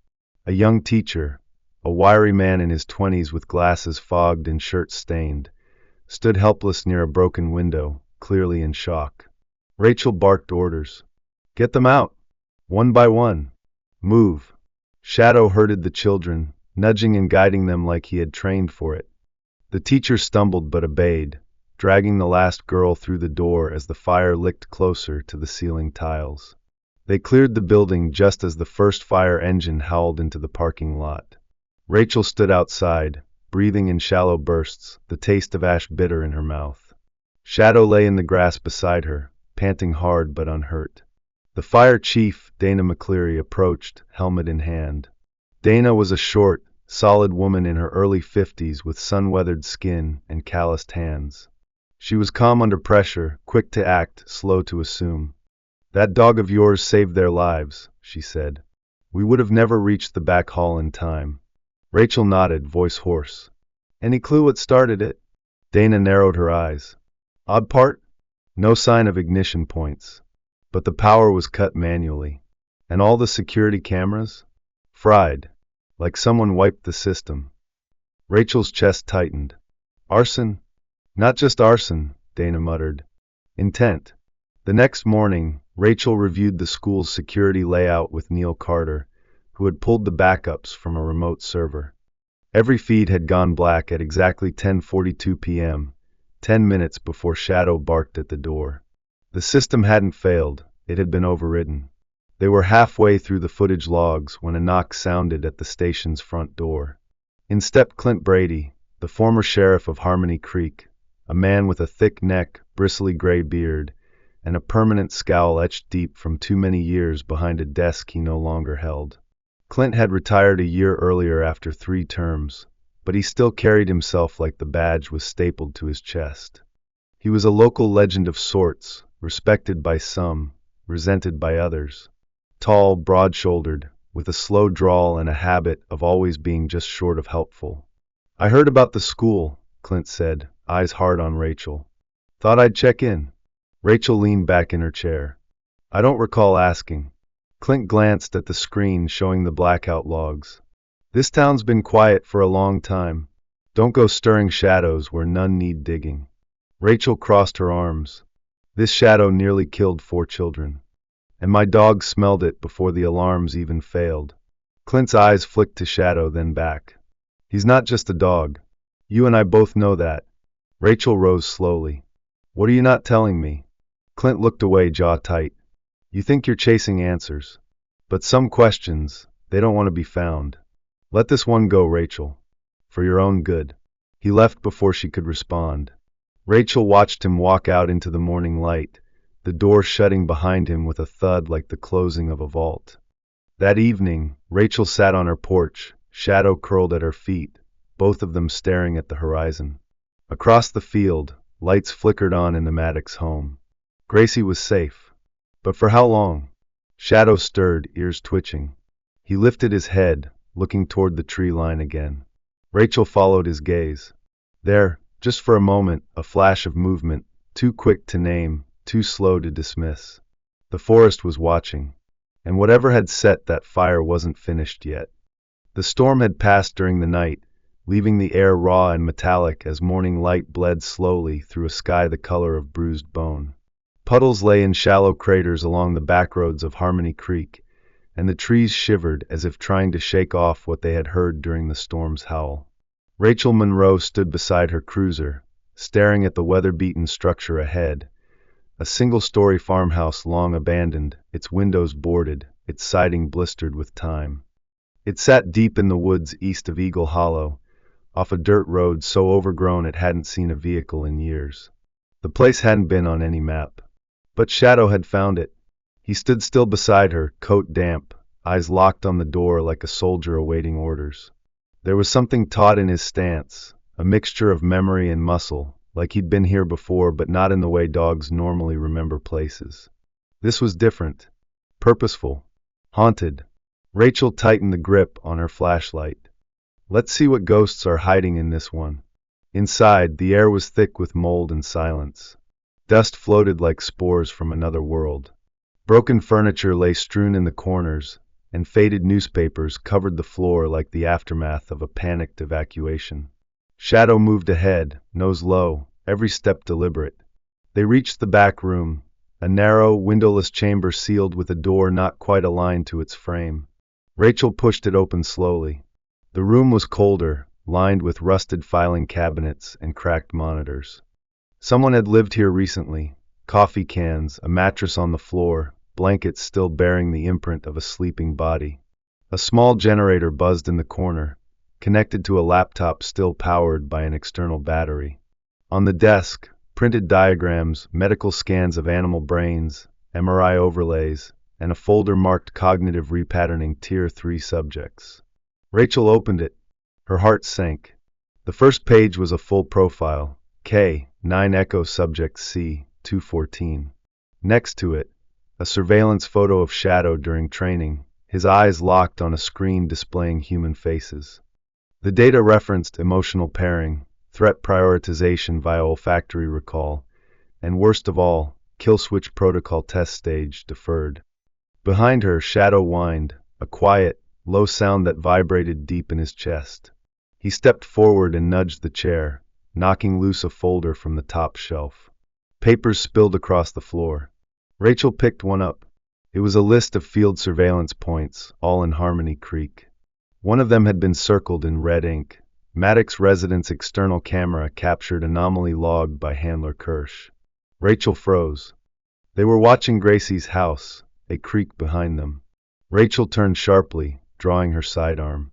A young teacher, a wiry man in his 20s with glasses fogged and shirt stained, stood helpless near a broken window, clearly in shock. Rachel barked orders. "Get them out! One by one. Move." Shadow herded the children, nudging and guiding them like he had trained for it. The teacher stumbled but obeyed, dragging the last girl through the door as the fire licked closer to the ceiling tiles. They cleared the building just as the first fire engine howled into the parking lot. Rachel stood outside, breathing in shallow bursts, the taste of ash bitter in her mouth. Shadow lay in the grass beside her, panting hard but unhurt. The fire chief, Dana McCleary, approached, helmet in hand. Dana was a short, solid woman in her early 50s with sun-weathered skin and calloused hands. She was calm under pressure, quick to act, slow to assume. "That dog of yours saved their lives," she said. "We would have never reached the back hall in time." Rachel nodded, voice hoarse. "Any clue what started it?" Dana narrowed her eyes. "Odd part? No sign of ignition points. But the power was cut manually. And all the security cameras? Fried, like someone wiped the system. Rachel's chest tightened. Arson? Not just arson, Dana muttered. Intent. The next morning, Rachel reviewed the school's security layout with Neil Carter, who had pulled the backups from a remote server. Every feed had gone black at exactly 10:42 p.m., 10 minutes before Shadow barked at the door. The system hadn't failed, it had been overridden. They were halfway through the footage logs when a knock sounded at the station's front door. In stepped Clint Brady, the former sheriff of Harmony Creek, a man with a thick neck, bristly gray beard, and a permanent scowl etched deep from too many years behind a desk he no longer held. Clint had retired a year earlier after 3 terms, but he still carried himself like the badge was stapled to his chest. He was a local legend of sorts, respected by some, resented by others. Tall, broad-shouldered, with a slow drawl and a habit of always being just short of helpful. I heard about the school, Clint said, eyes hard on Rachel. Thought I'd check in. Rachel leaned back in her chair. I don't recall asking. Clint glanced at the screen showing the blackout logs. This town's been quiet for a long time. Don't go stirring shadows where none need digging. Rachel crossed her arms. This shadow nearly killed 4 children. And my dog smelled it before the alarms even failed. Clint's eyes flicked to Shadow, then back. He's not just a dog. You and I both know that. Rachel rose slowly. What are you not telling me? Clint looked away, jaw tight. You think you're chasing answers. But some questions, they don't want to be found. Let this one go, Rachel. For your own good. He left before she could respond. Rachel watched him walk out into the morning light, the door shutting behind him with a thud like the closing of a vault. That evening, Rachel sat on her porch, Shadow curled at her feet, both of them staring at the horizon. Across the field, lights flickered on in the Maddox home. Gracie was safe. But for how long? Shadow stirred, ears twitching. He lifted his head, looking toward the tree line again. Rachel followed his gaze. There, just for a moment, a flash of movement, too quick to name, too slow to dismiss. The forest was watching. And whatever had set that fire wasn't finished yet. The storm had passed during the night, leaving the air raw and metallic as morning light bled slowly through a sky the color of bruised bone. Puddles lay in shallow craters along the backroads of Harmony Creek, and the trees shivered as if trying to shake off what they had heard during the storm's howl. Rachel Monroe stood beside her cruiser, staring at the weather-beaten structure ahead, a single-story farmhouse long abandoned, its windows boarded, its siding blistered with time. It sat deep in the woods east of Eagle Hollow, off a dirt road so overgrown it hadn't seen a vehicle in years. The place hadn't been on any map. But Shadow had found it. He stood still beside her, coat damp, eyes locked on the door like a soldier awaiting orders. There was something taut in his stance, a mixture of memory and muscle, like he'd been here before but not in the way dogs normally remember places. This was different, purposeful, haunted. Rachel tightened the grip on her flashlight. Let's see what ghosts are hiding in this one. Inside, the air was thick with mold and silence. Dust floated like spores from another world. Broken furniture lay strewn in the corners, and faded newspapers covered the floor like the aftermath of a panicked evacuation. Shadow moved ahead, nose low, every step deliberate. They reached the back room, a narrow, windowless chamber sealed with a door not quite aligned to its frame. Rachel pushed it open slowly. The room was colder, lined with rusted filing cabinets and cracked monitors. Someone had lived here recently. Coffee cans, a mattress on the floor, blankets still bearing the imprint of a sleeping body. A small generator buzzed in the corner, connected to a laptop still powered by an external battery. On the desk, printed diagrams, medical scans of animal brains, MRI overlays, and a folder marked Cognitive Repatterning Tier 3 Subjects. Rachel opened it. Her heart sank. The first page was a full profile. K, 9 Echo Subject C, 214. Next to it, a surveillance photo of Shadow during training, his eyes locked on a screen displaying human faces. The data referenced emotional pairing, threat prioritization via olfactory recall, and worst of all, kill switch protocol test stage deferred. Behind her, Shadow whined, a quiet, low sound that vibrated deep in his chest. He stepped forward and nudged the chair, knocking loose a folder from the top shelf. Papers spilled across the floor. Rachel picked one up. It was a list of field surveillance points, all in Harmony Creek. One of them had been circled in red ink. Maddox residence external camera captured anomaly logged by Handler Kirsch. Rachel froze. They were watching Gracie's house, a creek behind them. Rachel turned sharply, drawing her sidearm.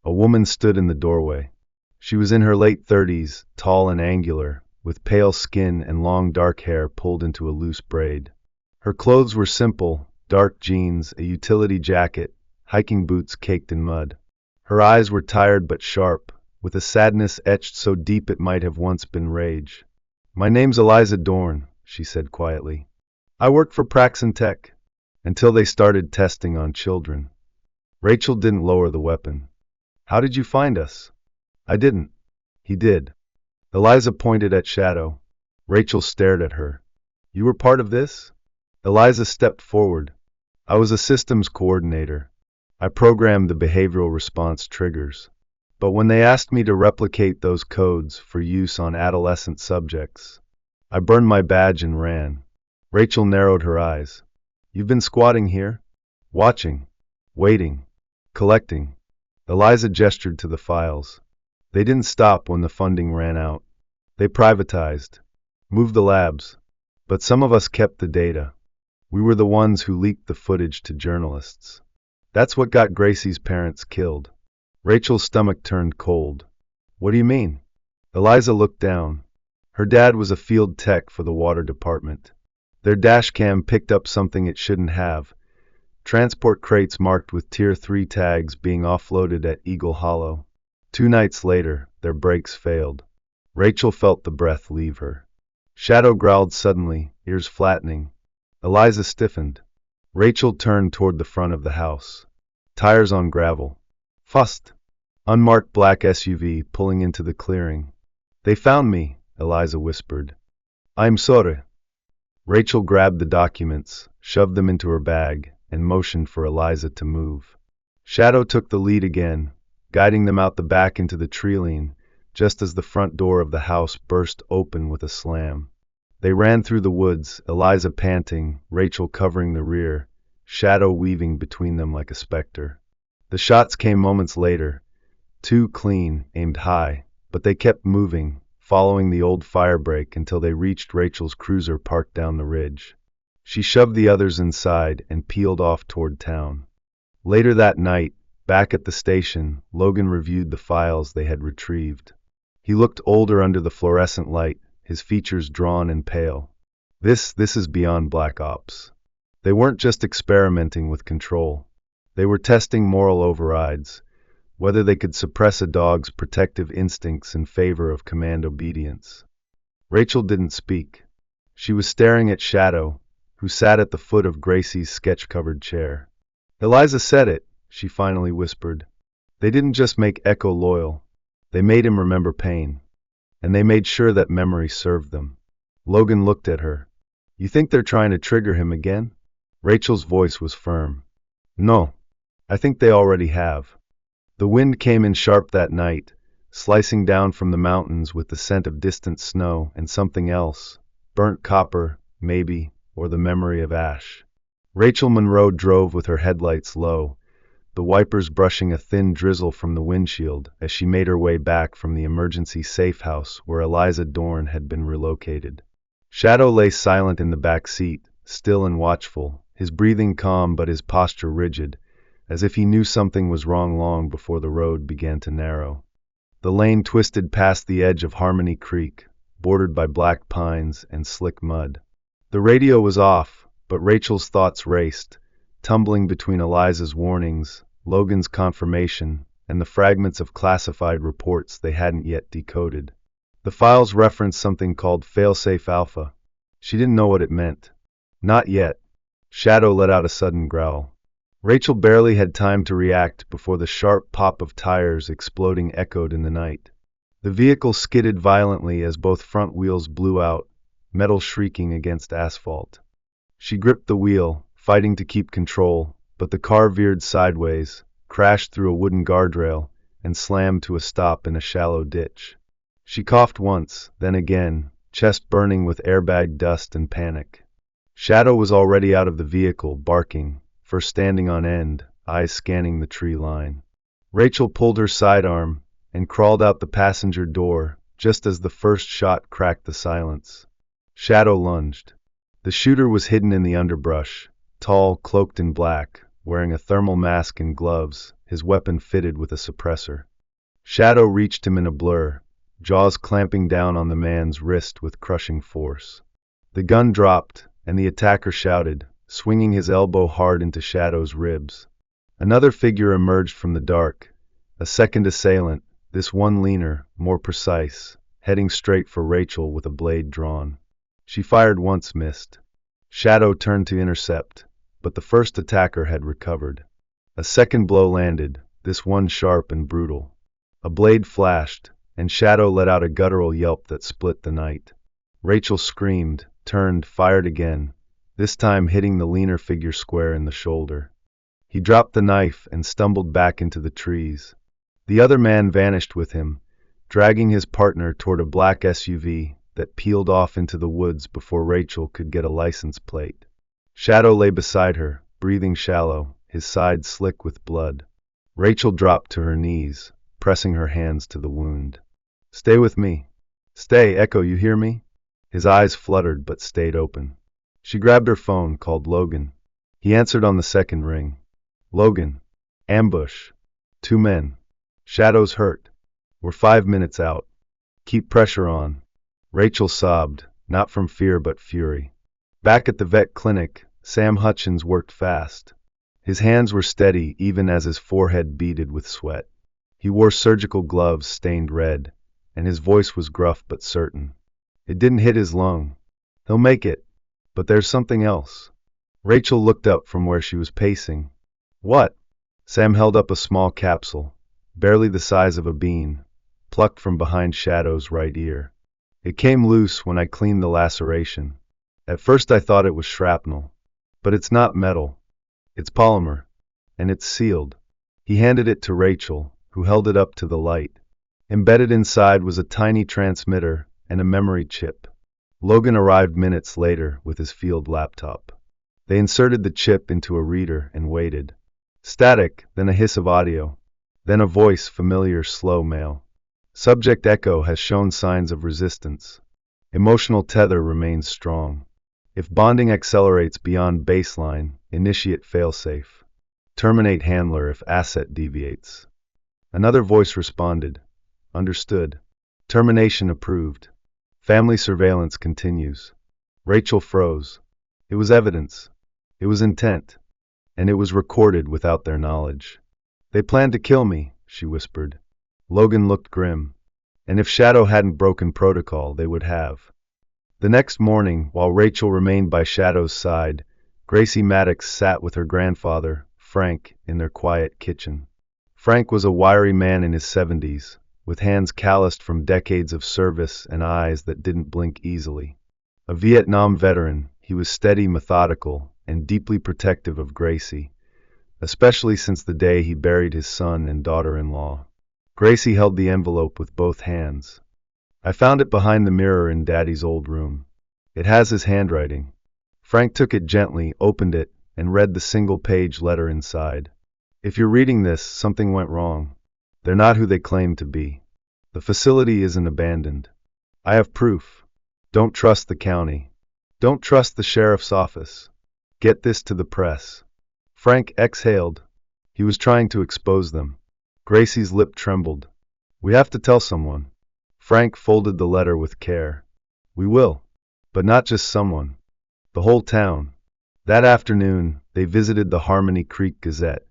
A woman stood in the doorway. She was in her late 30s, tall and angular, with pale skin and long dark hair pulled into a loose braid. Her clothes were simple, dark jeans, a utility jacket, hiking boots caked in mud. Her eyes were tired but sharp, with a sadness etched so deep it might have once been rage. "My name's Eliza Dorn," she said quietly. "I work for Praxon Tech, until they started testing on children." Rachel didn't lower the weapon. "How did you find us?" "I didn't. He did." Eliza pointed at Shadow. Rachel stared at her. "You were part of this?" Eliza stepped forward. "I was a systems coordinator. I programmed the behavioral response triggers. But when they asked me to replicate those codes for use on adolescent subjects, I burned my badge and ran." Rachel narrowed her eyes. "You've been squatting here? Watching? Waiting? Collecting?" Eliza gestured to the files. "They didn't stop when the funding ran out. They privatized. Moved the labs. But some of us kept the data. We were the ones who leaked the footage to journalists. That's what got Gracie's parents killed." Rachel's stomach turned cold. "What do you mean?" Eliza looked down. Her dad was a field tech for the water department. Their dashcam picked up something it shouldn't have. Transport crates marked with Tier 3 tags being offloaded at Eagle Hollow. 2 nights later, their brakes failed. Rachel felt the breath leave her. Shadow growled suddenly, ears flattening. Eliza stiffened. Rachel turned toward the front of the house. Tires on gravel. Fust. Unmarked black SUV pulling into the clearing. "They found me," Eliza whispered. "I'm sorry." Rachel grabbed the documents, shoved them into her bag, and motioned for Eliza to move. Shadow took the lead again, guiding them out the back into the treeline, just as the front door of the house burst open with a slam. They ran through the woods, Eliza panting, Rachel covering the rear, Shadow weaving between them like a specter. The shots came moments later, 2 clean, aimed high, but they kept moving, following the old firebreak until they reached Rachel's cruiser parked down the ridge. She shoved the others inside and peeled off toward town. Later that night, back at the station, Logan reviewed the files they had retrieved. He looked older under the fluorescent light, his features drawn and pale. This is beyond Black Ops. They weren't just experimenting with control. They were testing moral overrides, whether they could suppress a dog's protective instincts in favor of command obedience. Rachel didn't speak. She was staring at Shadow, who sat at the foot of Gracie's sketch-covered chair. "Eliza said it," she finally whispered. "They didn't just make Echo loyal. They made him remember pain. And they made sure that memory served them." Logan looked at her. "You think they're trying to trigger him again?" Rachel's voice was firm. "No. I think they already have." The wind came in sharp that night, slicing down from the mountains with the scent of distant snow and something else, burnt copper, maybe, or the memory of ash. Rachel Monroe drove with her headlights low, the wipers brushing a thin drizzle from the windshield as she made her way back from the emergency safe house where Eliza Dorn had been relocated. Shadow lay silent in the back seat, still and watchful, his breathing calm but his posture rigid, as if he knew something was wrong long before the road began to narrow. The lane twisted past the edge of Harmony Creek, bordered by black pines and slick mud. The radio was off, but Rachel's thoughts raced, tumbling between Eliza's warnings, Logan's confirmation, and the fragments of classified reports they hadn't yet decoded. The files referenced something called Failsafe Alpha. She didn't know what it meant. Not yet. Shadow let out a sudden growl. Rachel barely had time to react before the sharp pop of tires exploding echoed in the night. The vehicle skidded violently as both front wheels blew out, metal shrieking against asphalt. She gripped the wheel, fighting to keep control, but the car veered sideways, crashed through a wooden guardrail, and slammed to a stop in a shallow ditch. She coughed once, then again, chest burning with airbag dust and panic. Shadow was already out of the vehicle, barking, first standing on end, eyes scanning the tree line. Rachel pulled her sidearm and crawled out the passenger door just as the first shot cracked the silence. Shadow lunged. The shooter was hidden in the underbrush, tall, cloaked in black, wearing a thermal mask and gloves, his weapon fitted with a suppressor. Shadow reached him in a blur, jaws clamping down on the man's wrist with crushing force. The gun dropped, and the attacker shouted, swinging his elbow hard into Shadow's ribs. Another figure emerged from the dark, a second assailant, this one leaner, more precise, heading straight for Rachel with a blade drawn. She fired once, missed. Shadow turned to intercept, but the first attacker had recovered. A second blow landed, this one sharp and brutal. A blade flashed, and Shadow let out a guttural yelp that split the night. Rachel screamed, turned, fired again, this time hitting the leaner figure square in the shoulder. He dropped the knife and stumbled back into the trees. The other man vanished with him, dragging his partner toward a black SUV that peeled off into the woods before Rachel could get a license plate. Shadow lay beside her, breathing shallow, his side slick with blood. Rachel dropped to her knees, pressing her hands to the wound. "Stay with me. Stay, Echo, you hear me?" His eyes fluttered but stayed open. She grabbed her phone, called Logan. He answered on the second ring. "Logan. Ambush. 2 men. Shadow's hurt. We're 5 minutes out. Keep pressure on." Rachel sobbed, not from fear but fury. Back at the vet clinic, Sam Hutchins worked fast. His hands were steady even as his forehead beaded with sweat. He wore surgical gloves stained red, and his voice was gruff but certain. "It didn't hit his lung. He'll make it. But there's something else." Rachel looked up from where she was pacing. "What?" Sam held up a small capsule, barely the size of a bean, plucked from behind Shadow's right ear. "It came loose when I cleaned the laceration. At first I thought it was shrapnel. But it's not metal. It's polymer. And it's sealed." He handed it to Rachel, who held it up to the light. Embedded inside was a tiny transmitter and a memory chip. Logan arrived minutes later with his field laptop. They inserted the chip into a reader and waited. Static, then a hiss of audio. Then a voice, familiar, slow male. "Subject Echo has shown signs of resistance. Emotional tether remains strong. If bonding accelerates beyond baseline, initiate failsafe. Terminate handler if asset deviates." Another voice responded. "Understood. Termination approved. Family surveillance continues." Rachel froze. It was evidence. It was intent. And it was recorded without their knowledge. "They planned to kill me," she whispered. Logan looked grim. And if Shadow hadn't broken protocol, they would have. The next morning, while Rachel remained by Shadow's side, Gracie Maddox sat with her grandfather, Frank, in their quiet kitchen. Frank was a wiry man in his 70s, with hands calloused from decades of service and eyes that didn't blink easily. A Vietnam veteran, he was steady, methodical, and deeply protective of Gracie, especially since the day he buried his son and daughter-in-law. Gracie held the envelope with both hands. "I found it behind the mirror in Daddy's old room. It has his handwriting." Frank took it gently, opened it, and read the single-page letter inside. "If you're reading this, something went wrong. They're not who they claim to be. The facility isn't abandoned. I have proof. Don't trust the county. Don't trust the sheriff's office. Get this to the press." Frank exhaled. He was trying to expose them. Gracie's lip trembled. "We have to tell someone." Frank folded the letter with care. "We will. But not just someone. The whole town." That afternoon, they visited the Harmony Creek Gazette,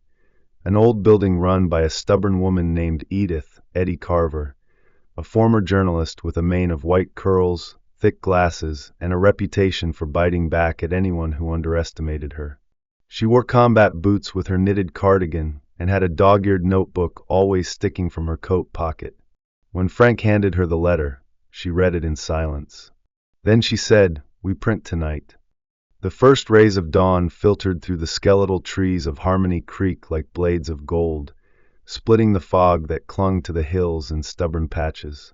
an old building run by a stubborn woman named Edith Eddie Carver, a former journalist with a mane of white curls, thick glasses, and a reputation for biting back at anyone who underestimated her. She wore combat boots with her knitted cardigan and had a dog-eared notebook always sticking from her coat pocket. When Frank handed her the letter, she read it in silence. Then she said, "We print tonight." The first rays of dawn filtered through the skeletal trees of Harmony Creek like blades of gold, splitting the fog that clung to the hills in stubborn patches.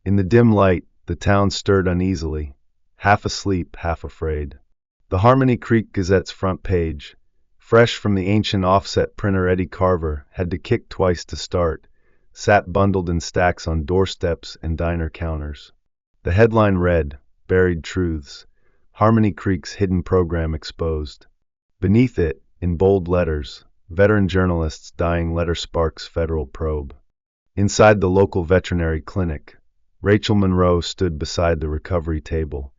In the dim light, the town stirred uneasily, half asleep, half afraid. The Harmony Creek Gazette's front page, fresh from the ancient offset printer Eddie Carver had to kick twice to start, sat bundled in stacks on doorsteps and diner counters. The headline read, "Buried Truths. Harmony Creek's Hidden Program Exposed." Beneath it, in bold letters, "Veteran Journalists Dying Letter Sparks Federal Probe." Inside the local veterinary clinic, Rachel Monroe stood beside the recovery table,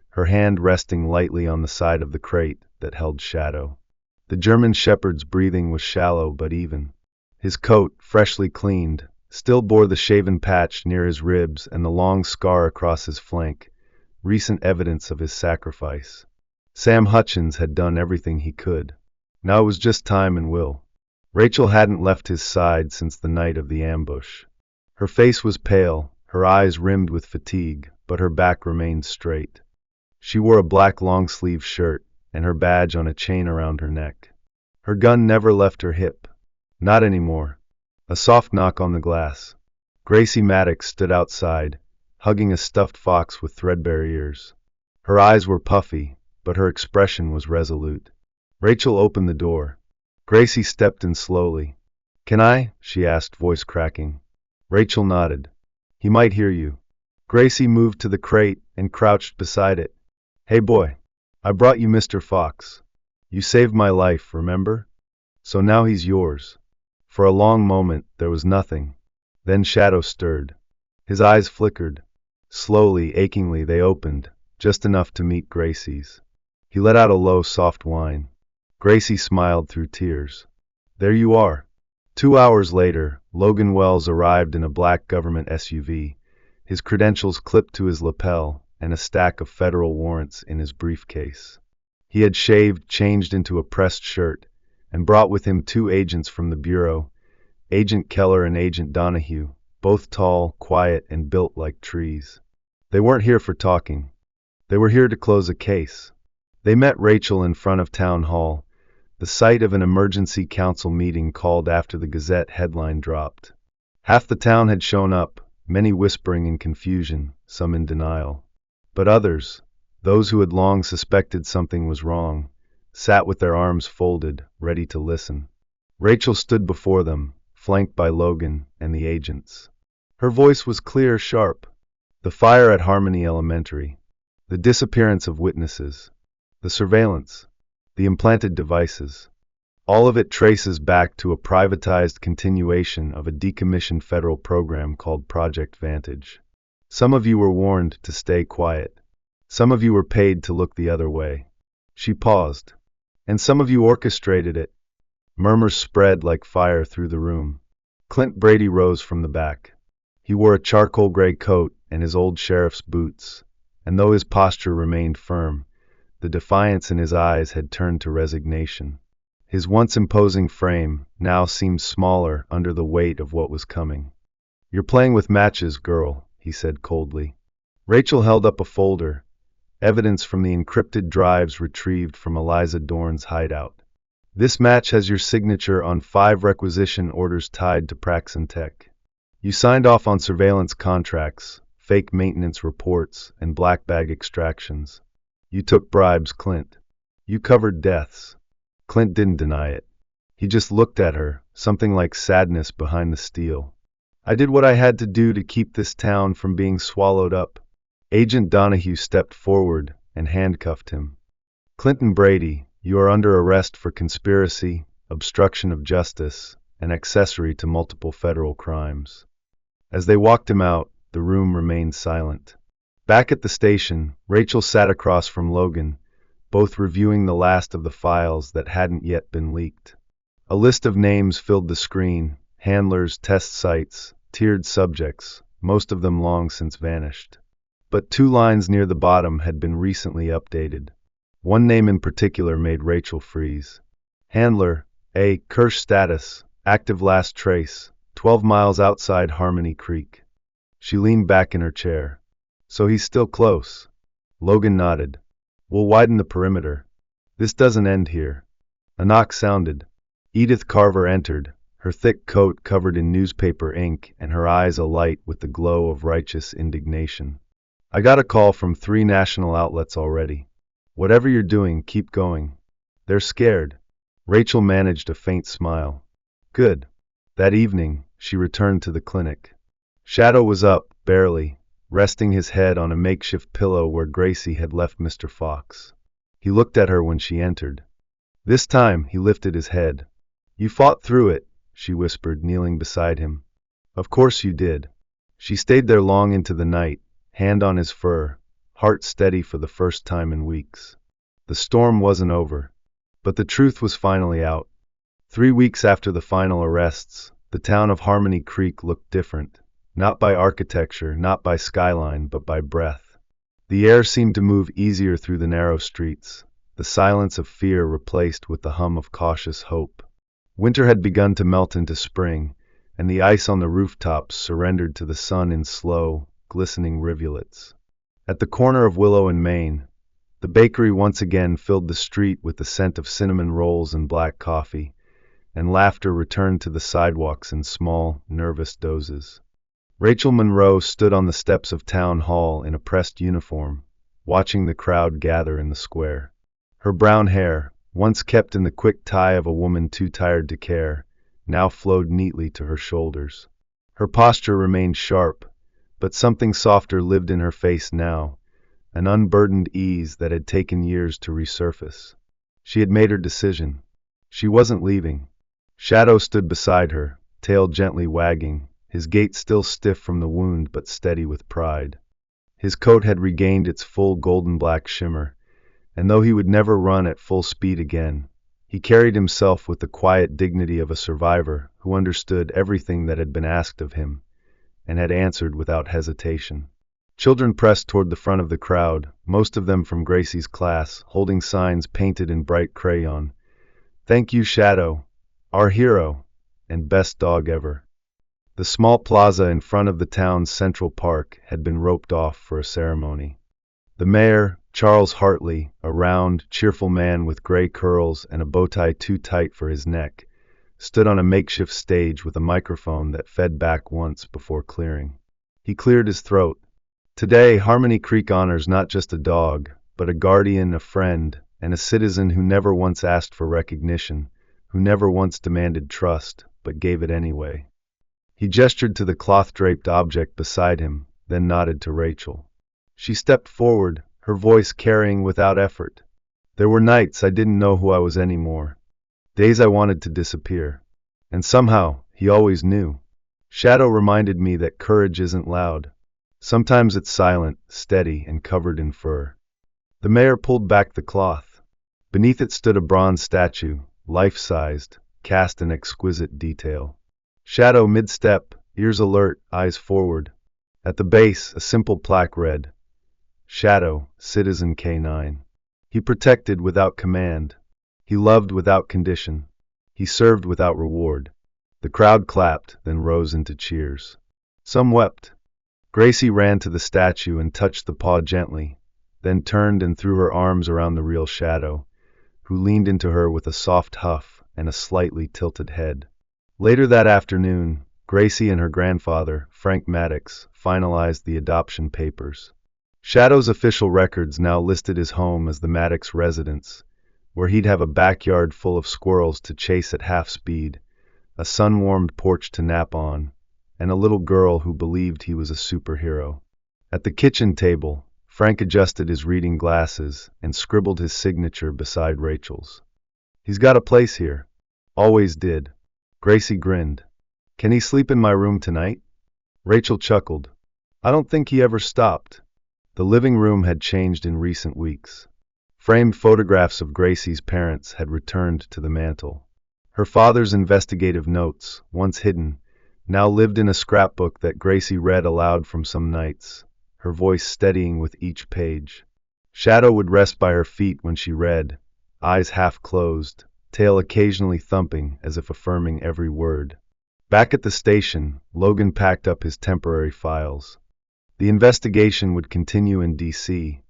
her hand resting lightly on the side of the crate that held Shadow. The German shepherd's breathing was shallow but even. His coat, freshly cleaned, still bore the shaven patch near his ribs and the long scar across his flank, recent evidence of his sacrifice. Sam Hutchins had done everything he could. Now it was just time and will. Rachel hadn't left his side since the night of the ambush. Her face was pale, her eyes rimmed with fatigue, but her back remained straight. She wore a black long-sleeve shirt, and her badge on a chain around her neck. Her gun never left her hip. Not anymore. A soft knock on the glass. Gracie Maddox stood outside, hugging a stuffed fox with threadbare ears. Her eyes were puffy, but her expression was resolute. Rachel opened the door. Gracie stepped in slowly. "Can I?" she asked, voice cracking. Rachel nodded. "He might hear you." Gracie moved to the crate and crouched beside it. "Hey boy, I brought you Mr. Fox. You saved my life, remember? So now he's yours." For a long moment there was nothing. Then Shadow stirred. His eyes flickered. Slowly, achingly, they opened, just enough to meet Gracie's. He let out a low, soft whine. Gracie smiled through tears. "There you are." 2 hours later, Logan Wells arrived in a black government SUV, his credentials clipped to his lapel, and a stack of federal warrants in his briefcase. He had shaved, changed into a pressed shirt, and brought with him 2 agents from the Bureau, Agent Keller and Agent Donahue, both tall, quiet, and built like trees. They weren't here for talking. They were here to close a case. They met Rachel in front of Town Hall, the site of an emergency council meeting called after the Gazette headline dropped. Half the town had shown up, many whispering in confusion, some in denial. But others, those who had long suspected something was wrong, sat with their arms folded, ready to listen. Rachel stood before them, flanked by Logan and the agents. Her voice was clear, sharp. The fire at Harmony Elementary, the disappearance of witnesses, the surveillance, the implanted devices. All of it traces back to a privatized continuation of a decommissioned federal program called Project Vantage. Some of you were warned to stay quiet. Some of you were paid to look the other way. She paused. And some of you orchestrated it. Murmurs spread like fire through the room. Clint Brady rose from the back. He wore a charcoal gray coat and his old sheriff's boots, and though his posture remained firm, the defiance in his eyes had turned to resignation. His once imposing frame now seemed smaller under the weight of what was coming. "You're playing with matches, girl," he said coldly. Rachel held up a folder, evidence from the encrypted drives retrieved from Eliza Dorn's hideout. "This match has your signature on 5 requisition orders tied to Praxon Tech. You signed off on surveillance contracts, fake maintenance reports, and black bag extractions. You took bribes, Clint. You covered deaths." Clint didn't deny it. He just looked at her, something like sadness behind the steel. "I did what I had to do to keep this town from being swallowed up." Agent Donahue stepped forward and handcuffed him. "Clinton Brady, you are under arrest for conspiracy, obstruction of justice, and accessory to multiple federal crimes." As they walked him out, the room remained silent. Back at the station, Rachel sat across from Logan, both reviewing the last of the files that hadn't yet been leaked. A list of names filled the screen, handlers, test sites, tiered subjects, most of them long since vanished. But 2 lines near the bottom had been recently updated. One name in particular made Rachel freeze. Handler, A. Kirsch status, active last trace, 12 miles outside Harmony Creek. She leaned back in her chair. "So he's still close?" Logan nodded. "We'll widen the perimeter. This doesn't end here. A knock sounded. Edith Carver entered, her thick coat covered in newspaper ink and her eyes alight with the glow of righteous indignation. I got a call from 3 national outlets already. Whatever you're doing, keep going. They're scared. Rachel managed a faint smile. Good. That evening, she returned to the clinic. Shadow was up, barely, resting his head on a makeshift pillow where Gracie had left Mr. Fox. He looked at her when she entered. This time, he lifted his head. You fought through it, she whispered, kneeling beside him. Of course you did. She stayed there long into the night, hand on his fur, heart steady for the first time in weeks. The storm wasn't over. But the truth was finally out. 3 weeks after the final arrests, the town of Harmony Creek looked different. Not by architecture, not by skyline, but by breath. The air seemed to move easier through the narrow streets, the silence of fear replaced with the hum of cautious hope. Winter had begun to melt into spring, and the ice on the rooftops surrendered to the sun in slow, glistening rivulets. At the corner of Willow and Main, the bakery once again filled the street with the scent of cinnamon rolls and black coffee, and laughter returned to the sidewalks in small, nervous doses. Rachel Monroe stood on the steps of Town Hall in a pressed uniform, watching the crowd gather in the square. Her brown hair, once kept in the quick tie of a woman too tired to care, now flowed neatly to her shoulders. Her posture remained sharp, but something softer lived in her face now, an unburdened ease that had taken years to resurface. She had made her decision. She wasn't leaving. Shadow stood beside her, tail gently wagging, his gait still stiff from the wound but steady with pride. His coat had regained its full golden black shimmer, and though he would never run at full speed again, he carried himself with the quiet dignity of a survivor who understood everything that had been asked of him, and had answered without hesitation. Children pressed toward the front of the crowd, most of them from Gracie's class, holding signs painted in bright crayon. Thank you, Shadow, our hero, and best dog ever. The small plaza in front of the town's Central Park had been roped off for a ceremony. The mayor, Charles Hartley, a round, cheerful man with gray curls and a bow tie too tight for his neck, stood on a makeshift stage with a microphone that fed back once before clearing. He cleared his throat. Today, Harmony Creek honors not just a dog, but a guardian, a friend, and a citizen who never once asked for recognition, who never once demanded trust, but gave it anyway. He gestured to the cloth-draped object beside him, then nodded to Rachel. She stepped forward, her voice carrying without effort. There were nights I didn't know who I was anymore. Days I wanted to disappear. And somehow, he always knew. Shadow reminded me that courage isn't loud. Sometimes it's silent, steady, and covered in fur. The mayor pulled back the cloth. Beneath it stood a bronze statue, life-sized, cast in exquisite detail. Shadow mid-step, ears alert, eyes forward. At the base, a simple plaque read, Shadow, Citizen K9. He protected without command. He loved without condition. He served without reward. The crowd clapped, then rose into cheers. Some wept. Gracie ran to the statue and touched the paw gently, then turned and threw her arms around the real Shadow, who leaned into her with a soft huff and a slightly tilted head. Later that afternoon, Gracie and her grandfather, Frank Maddox, finalized the adoption papers. Shadow's official records now listed his home as the Maddox residence, where he'd have a backyard full of squirrels to chase at half speed, a sun-warmed porch to nap on, and a little girl who believed he was a superhero. At the kitchen table, Frank adjusted his reading glasses and scribbled his signature beside Rachel's. He's got a place here. Always did. Gracie grinned. Can he sleep in my room tonight? Rachel chuckled. I don't think he ever stopped. The living room had changed in recent weeks. Framed photographs of Gracie's parents had returned to the mantel. Her father's investigative notes, once hidden, now lived in a scrapbook that Gracie read aloud from some nights, her voice steadying with each page. Shadow would rest by her feet when she read, eyes half closed, tail occasionally thumping as if affirming every word. Back at the station, Logan packed up his temporary files. The investigation would continue in D.C.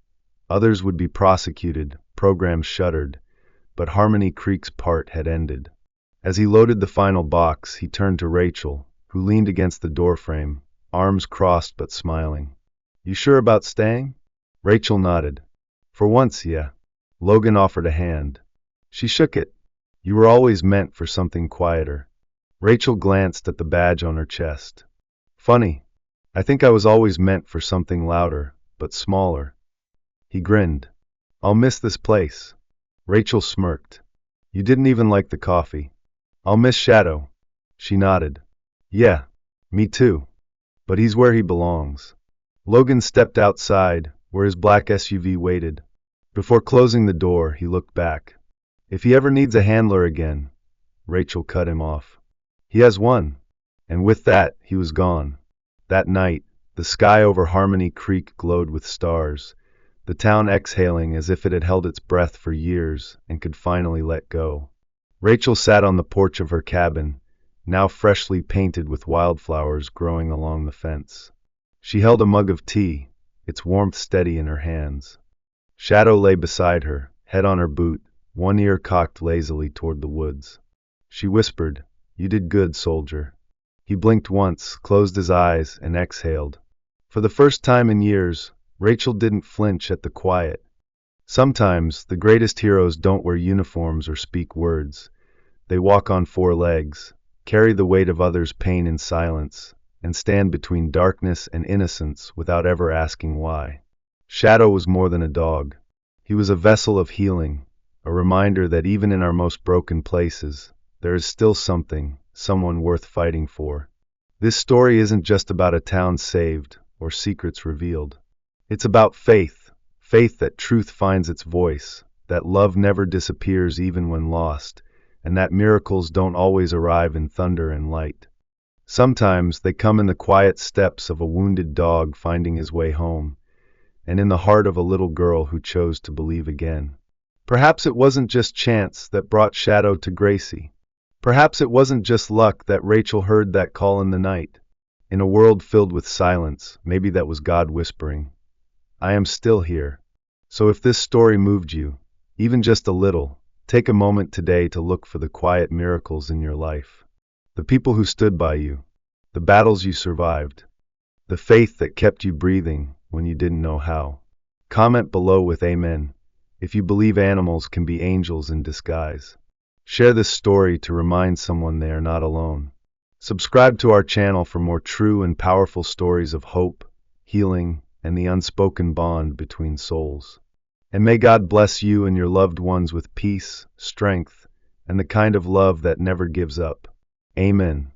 Others would be prosecuted, programs shuttered, but Harmony Creek's part had ended. As he loaded the final box, he turned to Rachel, who leaned against the doorframe, arms crossed but smiling. "You sure about staying?" Rachel nodded. "For once, yeah." Logan offered a hand. She shook it. "You were always meant for something quieter." Rachel glanced at the badge on her chest. "Funny. I think I was always meant for something louder, but smaller." He grinned. "I'll miss this place." Rachel smirked. "You didn't even like the coffee." "I'll miss Shadow." She nodded. "Yeah, me too. But he's where he belongs." Logan stepped outside, where his black SUV waited. Before closing the door, he looked back. "If he ever needs a handler again," Rachel cut him off. "He has one." And with that, he was gone. That night, the sky over Harmony Creek glowed with stars, the town exhaling as if it had held its breath for years and could finally let go. Rachel sat on the porch of her cabin, now freshly painted with wildflowers growing along the fence. She held a mug of tea, its warmth steady in her hands. Shadow lay beside her, head on her boot, one ear cocked lazily toward the woods. She whispered, "You did good, soldier." He blinked once, closed his eyes, and exhaled. For the first time in years, Rachel didn't flinch at the quiet. Sometimes, the greatest heroes don't wear uniforms or speak words. They walk on four legs, carry the weight of others' pain in silence, and stand between darkness and innocence without ever asking why. Shadow was more than a dog. He was a vessel of healing, a reminder that even in our most broken places, there is still something, someone worth fighting for. This story isn't just about a town saved or secrets revealed. It's about faith, faith that truth finds its voice, that love never disappears even when lost, and that miracles don't always arrive in thunder and light. Sometimes they come in the quiet steps of a wounded dog finding his way home, and in the heart of a little girl who chose to believe again. Perhaps it wasn't just chance that brought Shadow to Gracie. Perhaps it wasn't just luck that Rachel heard that call in the night. In a world filled with silence, maybe that was God whispering, "I am still here." So if this story moved you, even just a little, take a moment today to look for the quiet miracles in your life. The people who stood by you, the battles you survived, the faith that kept you breathing when you didn't know how. Comment below with amen if you believe animals can be angels in disguise. Share this story to remind someone they are not alone. Subscribe to our channel for more true and powerful stories of hope, healing, and the unspoken bond between souls. And may God bless you and your loved ones with peace, strength, and the kind of love that never gives up. Amen.